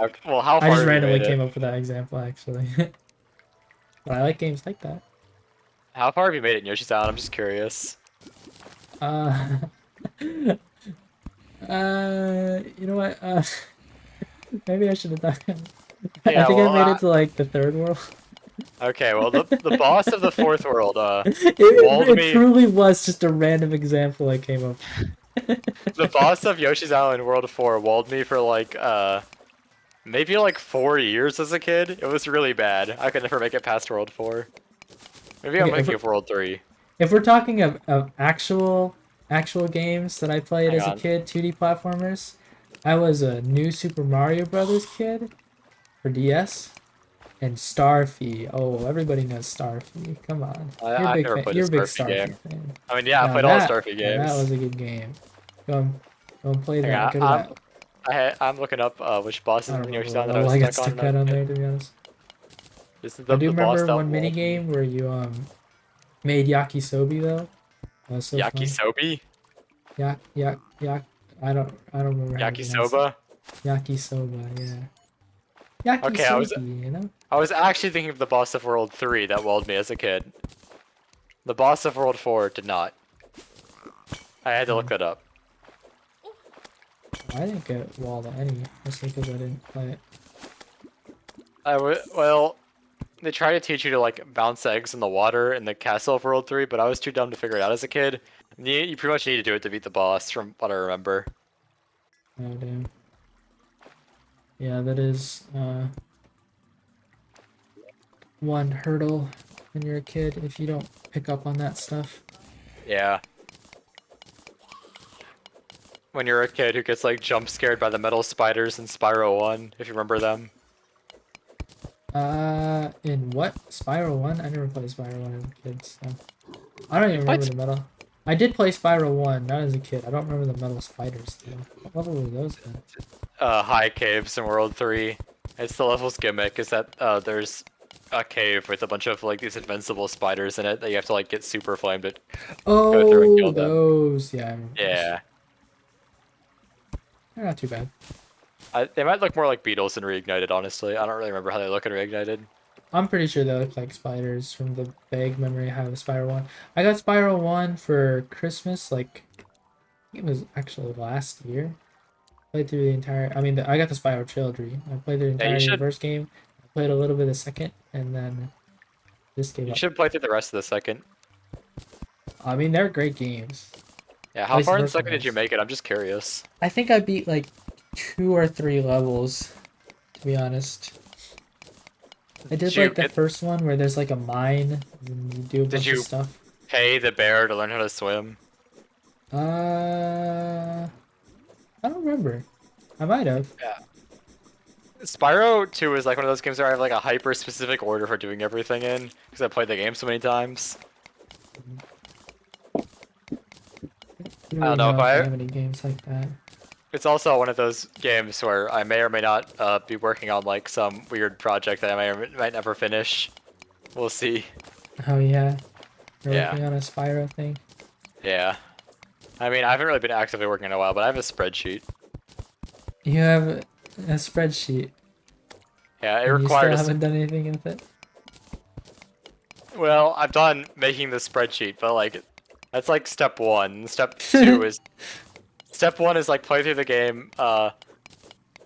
Okay, well, how I far just have you randomly made came it? up with that example actually. But I like games like that. How far have you made it in Yoshi's Island? I'm just curious. Uh, you know what? Maybe I should have done. I Yeah, think well, I made it to like the third world. Okay, well, the boss of the fourth world, walled It me. truly was just a random example I came up with. The boss of Yoshi's Island World 4 walled me for like, maybe like 4 years as a kid. It was really bad. I could never make it past World 4. Maybe I'm Okay, thinking of World 3. If we're talking of actual games that I played Hang as a on. kid, 2D platformers, I was a New Super Mario Brothers kid for DS, and Starfy. Oh, everybody knows Starfy. Come on, I've never played a you're a big Starfy game. fan. I mean, yeah, I Now played all the that- Starfy now games. That was a good game. Go and play Hang that. on, Go to that. I'm looking up which bosses I in don't Yoshi's remember Island what that I level I was got stuck on. stuck at on there, to be honest. This is I do the boss remember that one mini walled me. game where you made yakisobe though. That was so fun. Yakisobe? Yak. I don't remember. how to pronounce it. Yakisoba? Yakisoba, yeah. Yakisobe, Okay, you know? I was actually thinking of the boss of World 3 that walled me as a kid. The boss of World 4 did not. I had to look that up. I didn't get walled any, mostly because I didn't play it. Well, they try to teach you to like bounce eggs in the water in the castle of World 3, but I was too dumb to figure it out as a kid. You pretty much need to do it to beat the boss, from what I remember. Oh, damn. Yeah, that is, one hurdle when you're a kid if you don't pick up on that stuff. Yeah. When you're a kid who gets like jump scared by the metal spiders in Spyro 1, if you remember them. In what? Spyro 1? I never played Spyro 1 as a kid, so... I don't even played remember the metal... I did play Spyro 1, not as a kid. I don't remember the metal spiders, though. What level were those then? High caves in World 3. It's the level's gimmick, is that there's a cave with a bunch of like these invincible spiders in it that you have to like get super flamed to go through and kill Oh, them. those! Yeah, I remember those. Yeah. They're not too bad. They might look more like beetles than Reignited, honestly. I don't really remember how they look in Reignited. I'm pretty sure they look like spiders from the vague memory I have of Spyro 1. I got Spyro 1 for Christmas, like... I think it was actually last year. Played through the entire... I mean, I got the Spyro trilogy. I played the entire should- first game. I played a little bit of the second, and then this gave You up. should play through the rest of the second. I mean, they're great games. Yeah, how least far the in the first one second did you is. make it? I'm just curious. I think I beat like 2 or 3 levels, to be honest. I did you like the get- first one where there's like a mine and you do a bunch you- of stuff. Pay the bear to learn how to swim. I don't remember. I might have. Spyro 2 is like one of those games where I have like a hyper specific order for doing everything in, because I played the game so many times. I don't know if I- have any games like that. It's also one of those games where I may or may not be working on like some weird project that I may or might never finish. We'll see. Oh yeah. You're Yeah. working on a Spyro thing. Yeah. I mean, I haven't really been actively working in a while, but I have a spreadsheet. You have a spreadsheet. Yeah, it And you still requires. haven't done anything with it. Well, I've done making the spreadsheet, but like, That's like step one. Step one is like play through the game, and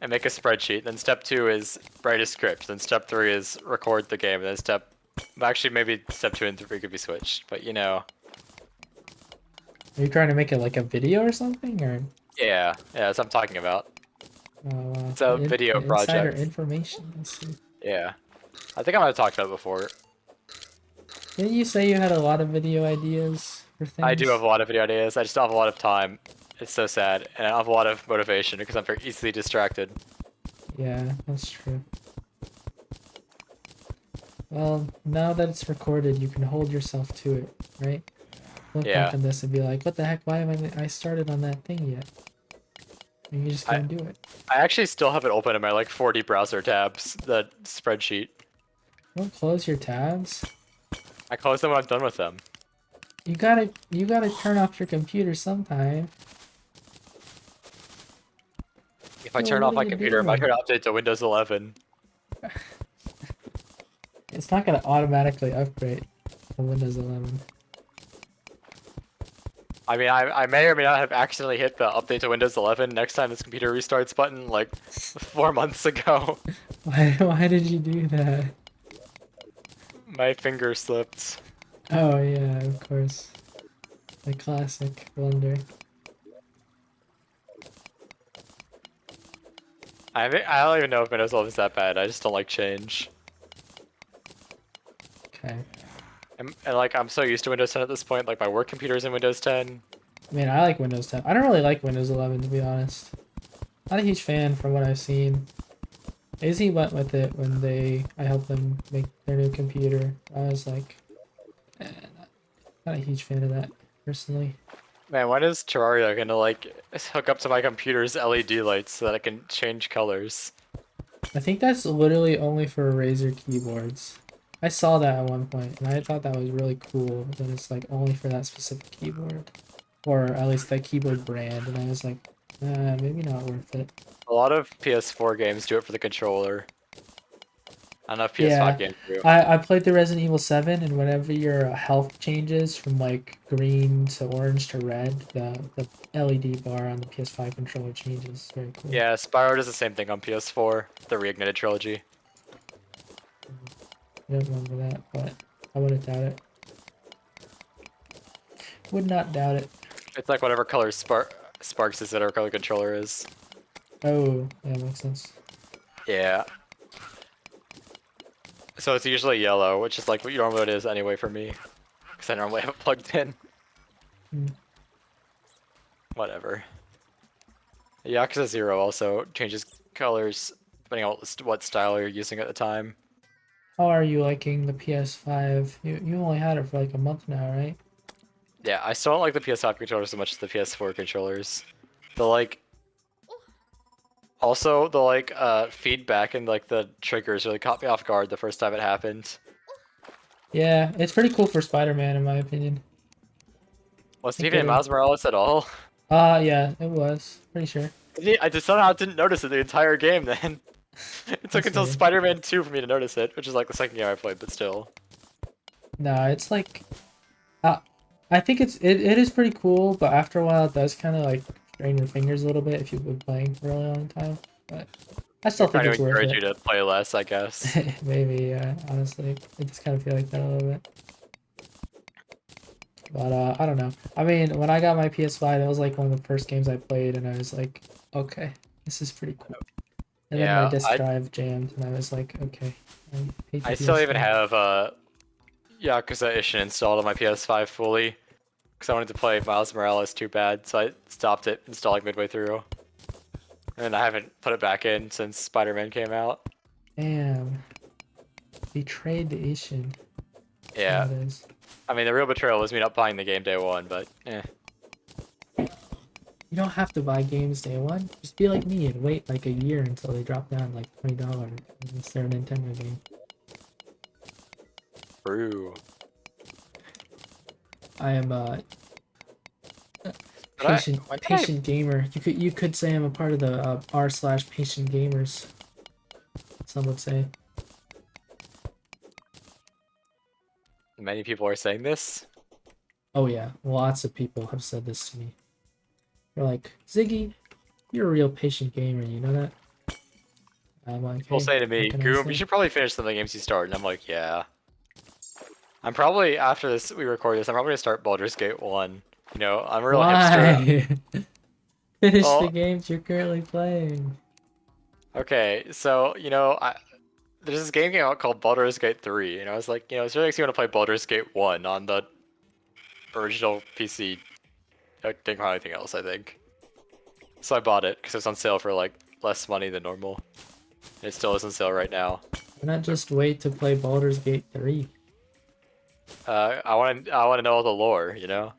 make a spreadsheet. Then step two is write a script. Then step three is record the game. And then actually maybe step two and three could be switched. But you know. Are you trying to make it like a video or something, or? Yeah, that's what I'm talking about. Wow. It's a video Insider project. information. Let's see. Yeah, I think I might have talked about it before. Didn't you say you had a lot of video ideas for things? I do have a lot of video ideas. I just don't have a lot of time. It's so sad, and I don't have a lot of motivation because I'm very easily distracted. Yeah, that's true. Well, now that it's recorded, you can hold yourself to it, right? Look back on this and be like, what the heck, why haven't I started on that thing yet? And you just can't do it. I actually still have it open in my like 40 browser tabs, the spreadsheet. Don't close your tabs. I close them when I'm done with them. You gotta turn off your computer sometime. If I turn off my computer, I might try to update to Windows 11. It's not gonna automatically upgrade to Windows 11. I mean, I may or may not have accidentally hit the update to Windows 11 next time this computer restarts button like 4 months ago. Why did you do that? My finger slipped. Oh yeah, of course. The classic blunder. I don't even know if Windows 11 is that bad. I just don't like change. Okay. And like I'm so used to Windows 10 at this point. Like my work computer's in Windows 10. I mean, I like Windows 10. I don't really like Windows 11 to be honest. Not a huge fan from what I've seen. Izzy went with it when I helped them make their new computer. I was like, not a huge fan of that personally. Man, when is Terraria gonna like hook up to my computer's LED lights so that I can change colors? I think that's literally only for Razer keyboards. I saw that at one point and I thought that was really cool, that it's like only for that specific keyboard. Or at least that keyboard brand, and I was like, maybe not worth it. A lot of PS4 games do it for the controller. I don't know if PS5 games do. I played the Resident Evil 7, and whenever your health changes from like green to orange to red, the LED bar on the PS5 controller changes. It's very cool. Yeah, Spyro does the same thing on PS4, the Reignited trilogy. I don't remember that, but I wouldn't doubt it. Would not doubt it. It's like whatever color Sparks is, whatever color controller is. Oh, yeah, makes sense. Yeah. So it's usually yellow, which is like what normally it is anyway for me. Because I normally have it plugged in. Whatever. Yakuza 0 also changes colors depending on what style you're using at the time. How are you liking the PS5? You only had it for like a month now, right? Yeah, I still don't like the PS5 controllers so much as the PS4 controllers. Also, the feedback and like the triggers really caught me off guard the first time it happened. Yeah, it's pretty cool for Spider-Man in my opinion. Was it even in Miles Morales at all? Yeah, it was. Pretty sure. I just somehow didn't notice it the entire game then. It took until Spider-Man 2 for me to notice it, which is like the second game I played, but still. No, it's like... I think it is pretty cool, but after a while it does kind of like strain your fingers a little bit if you've been playing for a really long time. But I still think it's worth it. I encourage you to play less, I guess. Maybe, yeah, honestly. I just kind of feel like that a little bit. But I don't know. I mean, when I got my PS5, it was like one of the first games I played, and I was like, okay, this is pretty cool. And then my disk drive jammed, and I was like, okay. I still even have Yakuza Ishin installed on my PS5 fully. Because I wanted to play Miles Morales too bad, so I stopped it installing midway through. And I haven't put it back in since Spider-Man came out. Damn. Betrayed the Ishin. Yeah. I mean, the real betrayal was me not buying the game day one, but eh. You don't have to buy games day one. Just be like me and wait like a year until they drop down like $20 unless they're a Nintendo game. True. I am a patient gamer. You could say I'm a part of the r/patient gamers. Some would say. Many people are saying this. Oh yeah, lots of people have said this to me. They're like, Ziggy, you're a real patient gamer, you know that? I'm like, People hey, say to what me, can I Goomb, you say? should probably finish some of the games you started. And I'm like, yeah. I'm probably, after this, we record this, I'm probably gonna start Baldur's Gate 1. You know, I'm a real hipster. Why? Finish the Well, games you're currently playing. okay, so, there's this game came out called Baldur's Gate 3, and I was like, it's really makes me want to play Baldur's Gate 1 on the original PC. I didn't have anything else, I think. So I bought it, because it was on sale for, like, less money than normal. And it still is on sale right now. Why not just wait to play Baldur's Gate 3? I want to know all the lore,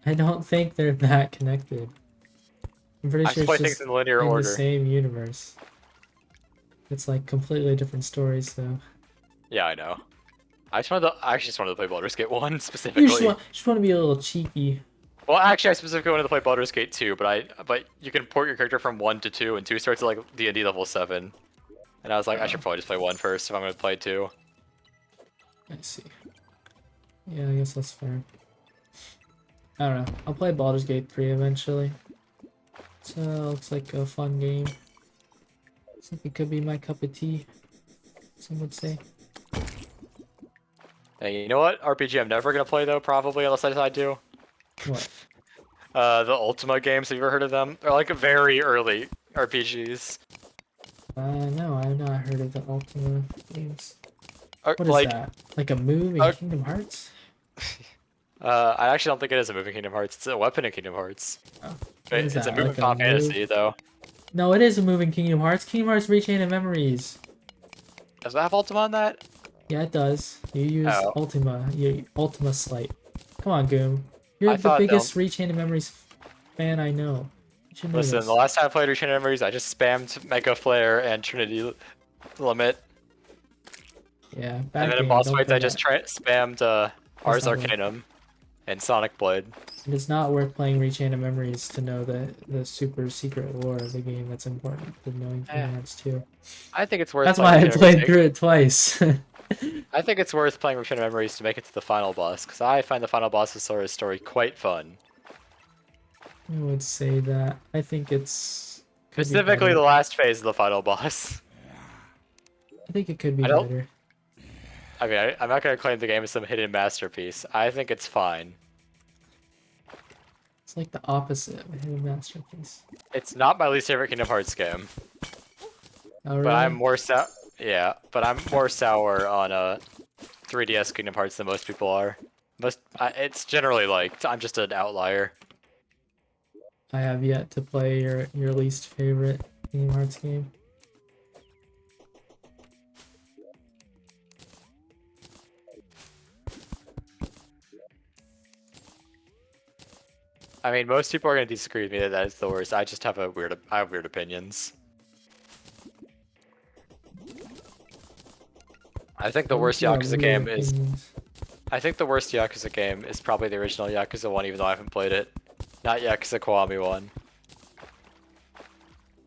I don't think they're that connected. I'm pretty I sure just play it's things just in linear in the order. same universe. It's like completely different stories, though. Yeah, I know. I actually just wanted to play Baldur's Gate 1 You specifically. just want to be a little cheeky. Well, actually, I specifically wanted to play Baldur's Gate 2, but you can port your character from 1 to 2, and 2 starts at like D&D level 7. And I was like, I should probably just play 1 first if I'm gonna play 2. I see. Yeah, I guess that's fair. I don't know. I'll play Baldur's Gate 3 eventually. So looks like a fun game. Looks like it could be my cup of tea. Some would say. Hey, you know what RPG I'm never gonna play though, probably, unless I decide to? What? The Ultima games, have you ever heard of them? They're like very early RPGs. No, I've not heard of the Ultima games. Or, What is that? Like a move in Kingdom Hearts? I actually don't think it is a move in Kingdom Hearts. It's a weapon in Kingdom Hearts. Oh, It's a move in Final Fantasy, though. No, it is a move in Kingdom Hearts. Kingdom Hearts Rechain of Memories. Does that have Ultima on that? Yeah, it does. You use Oh. Ultima. You Ultima Slight. Come on, Goom. You're I the thought biggest Rechain of Memories fan I know. You should know Listen, this. the last time I played Rechain of Memories, I just spammed Mega Flare and Trinity Limit. Yeah, And bad then in game. boss Don't fights, play I just that. spammed Ars not worth- Arcanum and Sonic Blade. It is not worth playing Rechain of Memories to know the super secret lore of the game. That's important to knowing Kingdom Hearts 2. I think it's worth. That's playing why I Rechain of played Memories. through it twice. I think it's worth playing Rechain of Memories to make it to the final boss, because I find the final boss of Sora's story quite fun. I would say that. I think it's could be Specifically, better. the last phase of the final boss. I think it could be I don't- better. I mean, I'm not gonna claim the game is some hidden masterpiece. I think it's fine. It's like the opposite of a hidden masterpiece. It's not my least favorite Kingdom Hearts game, Oh, really? but I'm more but I'm more sour on 3DS Kingdom Hearts than most people are. It's generally like I'm just an outlier. I have yet to play your least favorite Kingdom Hearts game. I mean, most people are gonna disagree with me that is the worst. I just have I have weird opinions. I think the worst People have Yakuza weird game is. opinions. I think the worst Yakuza game is probably the original Yakuza 1, even though I haven't played it. Not Yakuza Kiwami 1.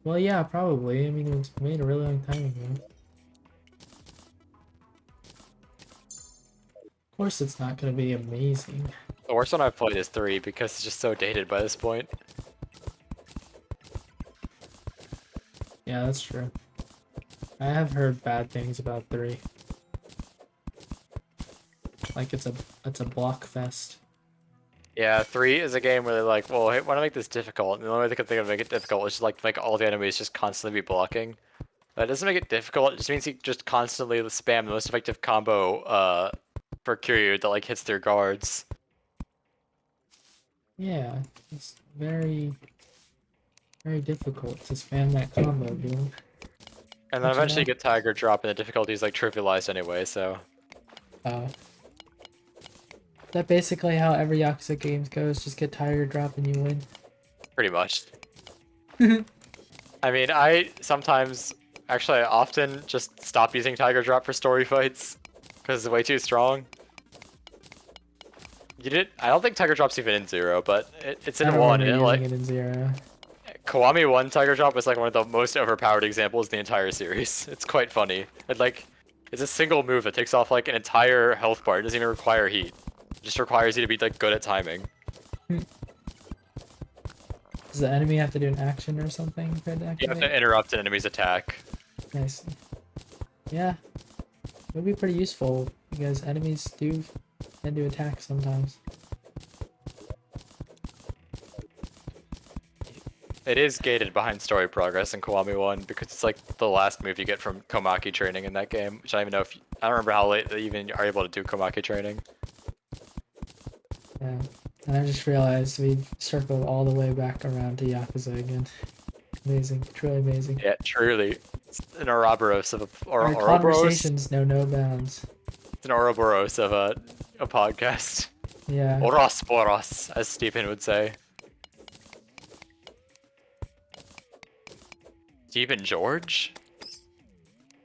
Well, yeah, probably. I mean, it was made a really long time ago. Of course, it's not going to be amazing. The worst one I've played is 3 because it's just so dated by this point. Yeah, that's true. I have heard bad things about 3. Like it's a block fest. Yeah, 3 is a game where they're like, well, hey, why don't I make this difficult? And the only way they could think of make it difficult is just like make all the enemies just constantly be blocking. That doesn't make it difficult, it just means you just constantly spam the most effective combo for Kiryu that like hits their guards. Yeah, it's very, very difficult to spam that combo, dude. And then Don't you eventually you know? get Tiger Drop and the difficulty is like trivialized anyway, so. Is that basically how every Yakuza game goes? Just get Tiger Drop and you win? Pretty much. I mean, I often just stop using Tiger Drop for story fights because it's way too strong. I don't think Tiger Drop's even in 0, but it's in I don't 1. remember And like using it in 0. Kiwami 1 Tiger Drop was like one of the most overpowered examples in the entire series. It's quite funny. It's a single move that takes off like an entire health bar. It doesn't even require heat. It just requires you to be like good at timing. Does the enemy have to do an action or something for it to You have activate? to interrupt an enemy's attack. Nice. Yeah, it would be pretty useful because enemies do tend to attack sometimes. It is gated behind story progress in Kiwami 1 because it's like the last move you get from Komaki training in that game, which I don't even know if I don't remember how late they even are able to do Komaki training. Yeah, and I just realized we've circled all the way back around to Yakuza again. Amazing, truly amazing. Yeah, truly. It's an Ouroboros of Our Ouroboros. conversations know no bounds. It's an Ouroboros of a podcast. Yeah. Orosporos, as Stephen would say. Stephen George?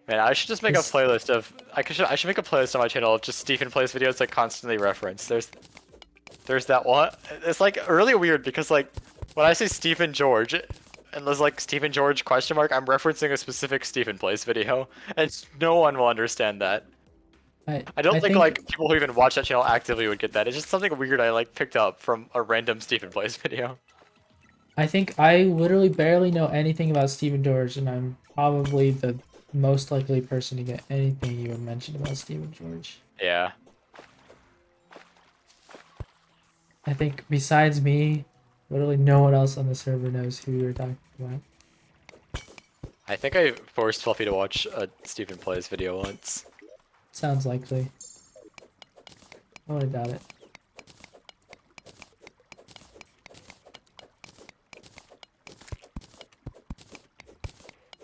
Man, I should just make a This- playlist of I should make a playlist on my channel of just Stephen plays videos I constantly reference. There's that one. It's like really weird because like when I say Stephen George and there's like Stephen George question mark, I'm referencing a specific Stephen plays video, and no one will understand that. I don't think like people who even watch that channel actively would get that. It's just something weird I like picked up from a random Stephen plays video. I think I literally barely know anything about Stephen George, and I'm probably the most likely person to get anything you would mention about Stephen George. Yeah. I think besides me, literally no one else on the server knows who you're talking about. I think I forced Fluffy to watch a Stephen plays video once. Sounds likely. I would doubt it.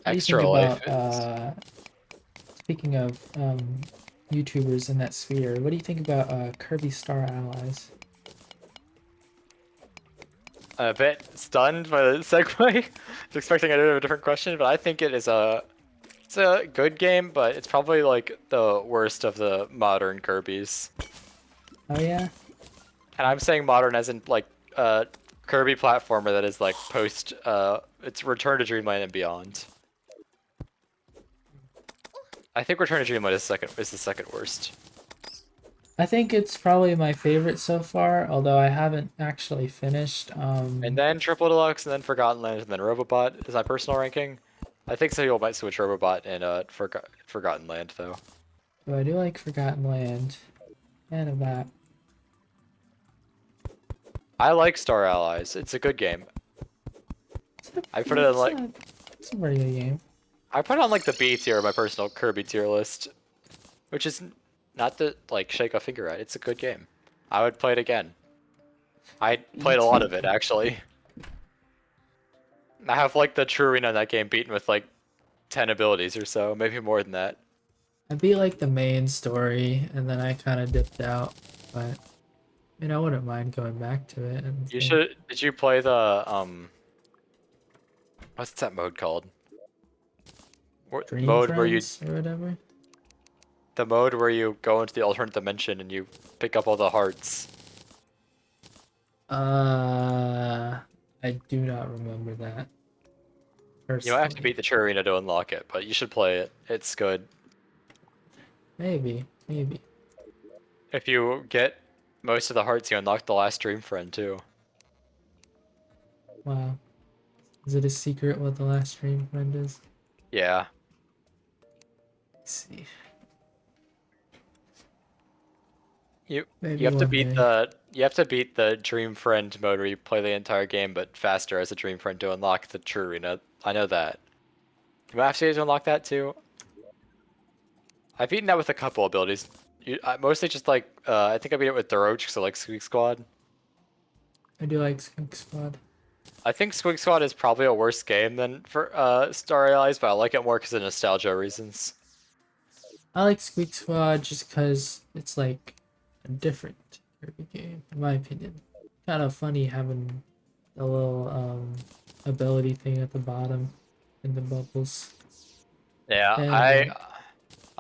What do you Extra think life. about, speaking of YouTubers in that sphere, what do you think about Kirby Star Allies? A bit stunned by the segue. I was expecting a different question, but I think it's a good game, but it's probably like the worst of the modern Kirby's. Oh yeah? And I'm saying modern as in like Kirby platformer that is like post it's Return to Dreamland and beyond. I think Return to Dreamland is the second worst. I think it's probably my favorite so far, although I haven't actually finished. And then Triple Deluxe, and then Forgotten Land, and then Robobot is my personal ranking. I think some people might switch Robobot and Forgotten Land though. Oh, I do like Forgotten Land. And of that. I like Star Allies. It's a good game. I put it on like It's a pretty good game. I put it on like the B tier of my personal Kirby tier list, which is not to like shake a finger at. It's a good game. I would play it again. I played a lot of it actually. I have like the true arena in that game beaten with like 10 abilities or so, maybe more than that. I beat like the main story, and then I kind of dipped out, but I mean, I wouldn't mind going back to it. And You should. Did you play the what's that mode called? Dream Mode where you Friends or whatever. the mode where you go into the alternate dimension and you pick up all the hearts. I do not remember that. You might have to Personally. beat the true arena to unlock it, but you should play it. It's good. Maybe. If you get most of the hearts, you unlock the last Dream Friend too. Wow. Is it a secret what the last Dream Friend is? Yeah. Let's see. You Maybe you have to one beat day. the Dream Friend mode where you play the entire game but faster as a Dream Friend to unlock the true arena. I know that. You might have to unlock that too. I've beaten that with a couple abilities. Mostly just like I think I beat it with Duroach because I like Squeak Squad. I do like Skunk Squad. I think Squeak Squad is probably a worse game than for Star Allies, but I like it more because of nostalgia reasons. I like Squeak Squad just because it's like a different Kirby game, in my opinion. Kind of funny having a little ability thing at the bottom in the bubbles. Yeah, And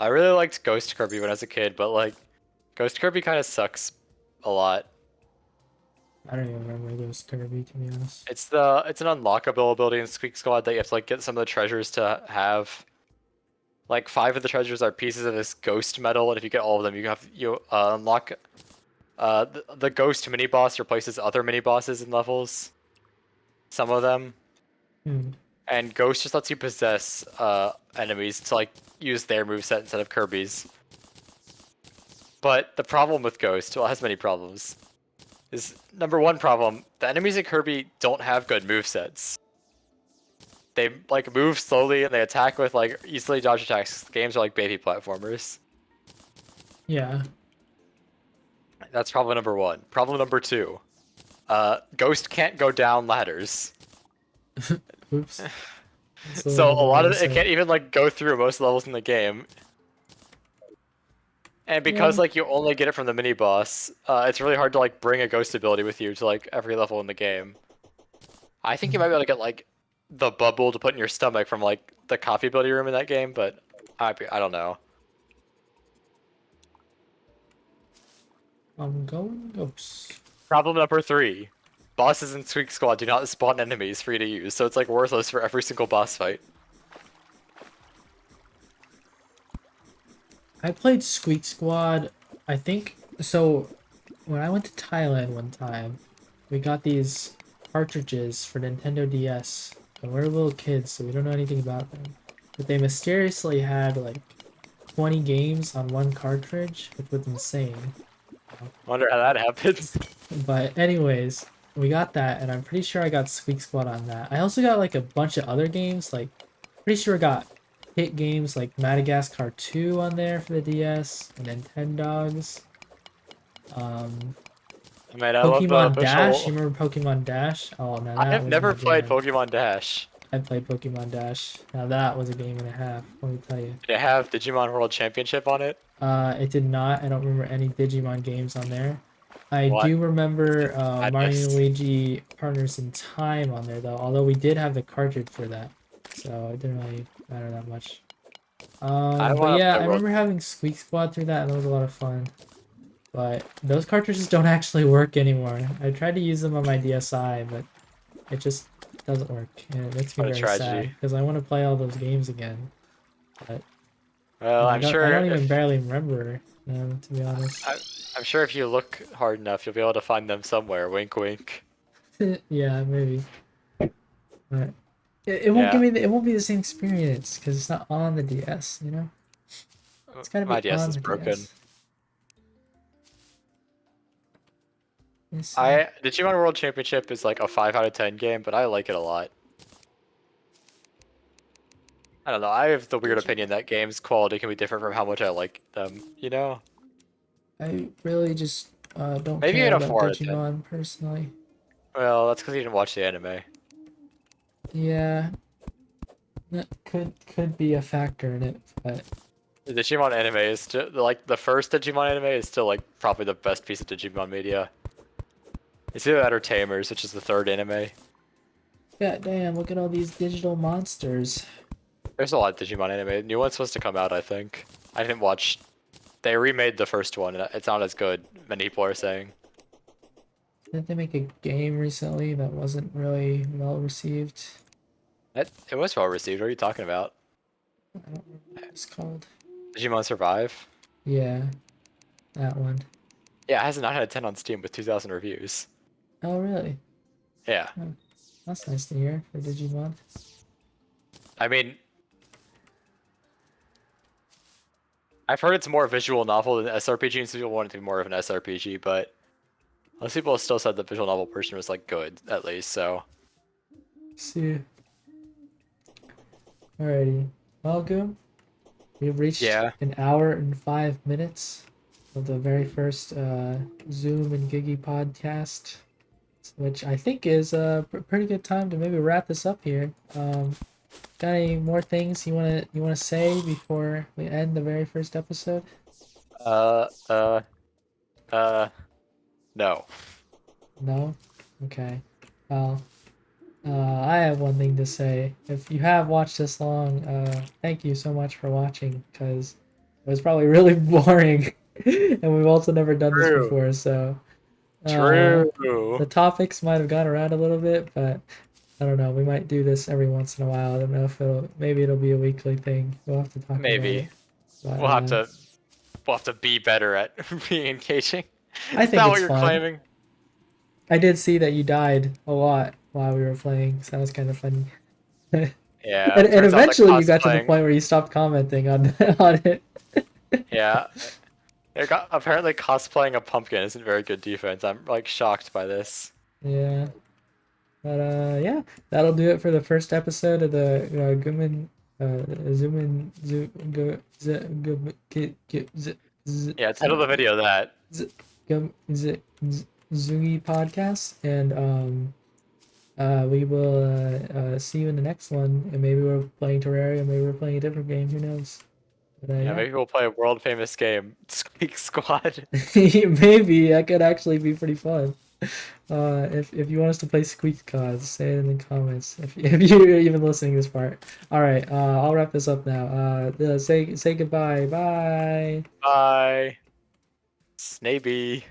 I really liked Ghost Kirby when I was a kid, but like Ghost Kirby kind of sucks a lot. I don't even remember those Kirby, to be honest. It's an unlockable ability in Squeak Squad that you have to like get some of the treasures to have. Like 5 of the treasures are pieces of this ghost metal, and if you get all of them, you unlock The ghost mini boss replaces other mini bosses in levels. Some of them. Hmm. And Ghost just lets you possess enemies to like use their moveset instead of Kirby's. But the problem with Ghost, well, it has many problems, is number one problem, the enemies in Kirby don't have good movesets. They like move slowly and they attack with like easily dodge attacks. Games are like baby platformers. Yeah. That's problem number one. Problem number two, Ghost can't go down ladders. Oops. So a lot of it say. can't even like go through most levels in the game. And because Yeah. like you only get it from the mini boss, it's really hard to like bring a ghost ability with you to like every level in the game. I think you might be able to get like the bubble to put in your stomach from like the coffee ability room in that game, but I don't know. I'm going ghosts. Problem number three. Bosses in Squeak Squad do not spawn enemies for you to use, so it's like worthless for every single boss fight. I played Squeak Squad, I think. So when I went to Thailand one time, we got these cartridges for Nintendo DS, and we're little kids, so we don't know anything about them. But they mysteriously had like 20 games on one cartridge, which was insane. Wonder how that happens. But anyways, we got that, and I'm pretty sure I got Squeak Squad on that. I also got like a bunch of other games, like pretty sure I got hit games like Madagascar 2 on there for the DS, and Nintendogs. I mean, I love the Pokemon Dash. You official. remember Pokemon Dash? Oh, now I that have was never my played jam. Pokemon Dash. I played Pokemon Dash. Now that was a game and a half. Let me tell you. Did it have Digimon World Championship on it? It did not. I don't remember any Digimon games on there. I What? do remember I Mario and missed. Luigi Partners in Time on there though. Although we did have the cartridge for that, so it didn't really matter that much. I But want to yeah, play I World. remember having Squeak Squad through that, and it was a lot of fun. But those cartridges don't actually work anymore. I tried to use them on my DSi, but it just doesn't work, and it makes me What a very sad tragedy. because I want to play all those games again. But Well, and I'm I sure don't even if barely remember them, to be honest. I'm sure if you look hard enough, you'll be able to find them somewhere. Wink, wink. Yeah, maybe. But it won't give Yeah, me it won't be the same experience because it's not on the DS, you know? It's gotta my be DS on is the broken. DS. Let me see. Digimon World Championship is like a 5 out of 10 game, but I like it a lot. I don't know. I have the weird opinion that games quality can be different from how much I like them. You know? I really just don't Maybe care in a about 4 out of 10. Digimon personally. Well, that's because you didn't watch the anime. Yeah, that could be a factor in it, but The Digimon anime is still like the first Digimon anime is still like probably the best piece of Digimon media. It's either that or Tamers, which is the third anime. god damn, look at all these digital monsters. There's a lot of Digimon anime. New one's supposed to come out, I think. I didn't watch. They remade the first one, and it's not as good. Many people are saying. Didn't they make a game recently that wasn't really well received? It was well received. What are you talking about? I don't remember what it's called. Digimon Survive? Yeah, that one. Yeah, it has a 9 out of 10 on Steam with 2,000 reviews. Oh, really? Yeah. Oh, that's nice to hear for Digimon. I mean, I've heard it's more visual novel than SRPG, and some people want it to be more of an SRPG, but most people still said the visual novel portion was like good, at least, so. See. Alrighty. Well, Goom, we've reached Yeah. an hour and 5 minutes of the very first Zoom and Giggy podcast, which I think is a pretty good time to maybe wrap this up here. Got any more things you wanna say before we end the very first episode? Uh, uh, no. No? Okay. Well, I have one thing to say. If you have watched this long, thank you so much for watching, because it was probably really boring, and we've also never done this True. before, so True. the topics might have gone around a little bit, but I don't know. We might do this every once in a while. I don't know if maybe it'll be a weekly thing. We'll have to talk about Maybe. it. But, We'll have to be better at being engaging. I Is think that it's what you're fun. claiming? I did see that you died a lot while we were playing, so that was kind of funny. and Yeah, and turns out that eventually you got to the cosplaying. point where you stopped commenting on on it. Yeah, apparently cosplaying a pumpkin isn't very good defense. I'm like shocked by this. Yeah. But yeah, that'll do it for the first episode of the Goomin Zoomin Zoo Go Z Go Get Z Z Yeah, title the video that. Z Go Z Zoogie podcast, and we will see you in the next one, and maybe we're playing Terraria, maybe we're playing a different game, who knows? But Yeah, yeah, maybe we'll play a world famous game, Squeak Squad. maybe that could actually be pretty fun. If you want us to play Squeak Cause, say it in the comments. If you're even listening to this part. All right, I'll wrap this up now. Say goodbye. Bye. Bye, Snaby.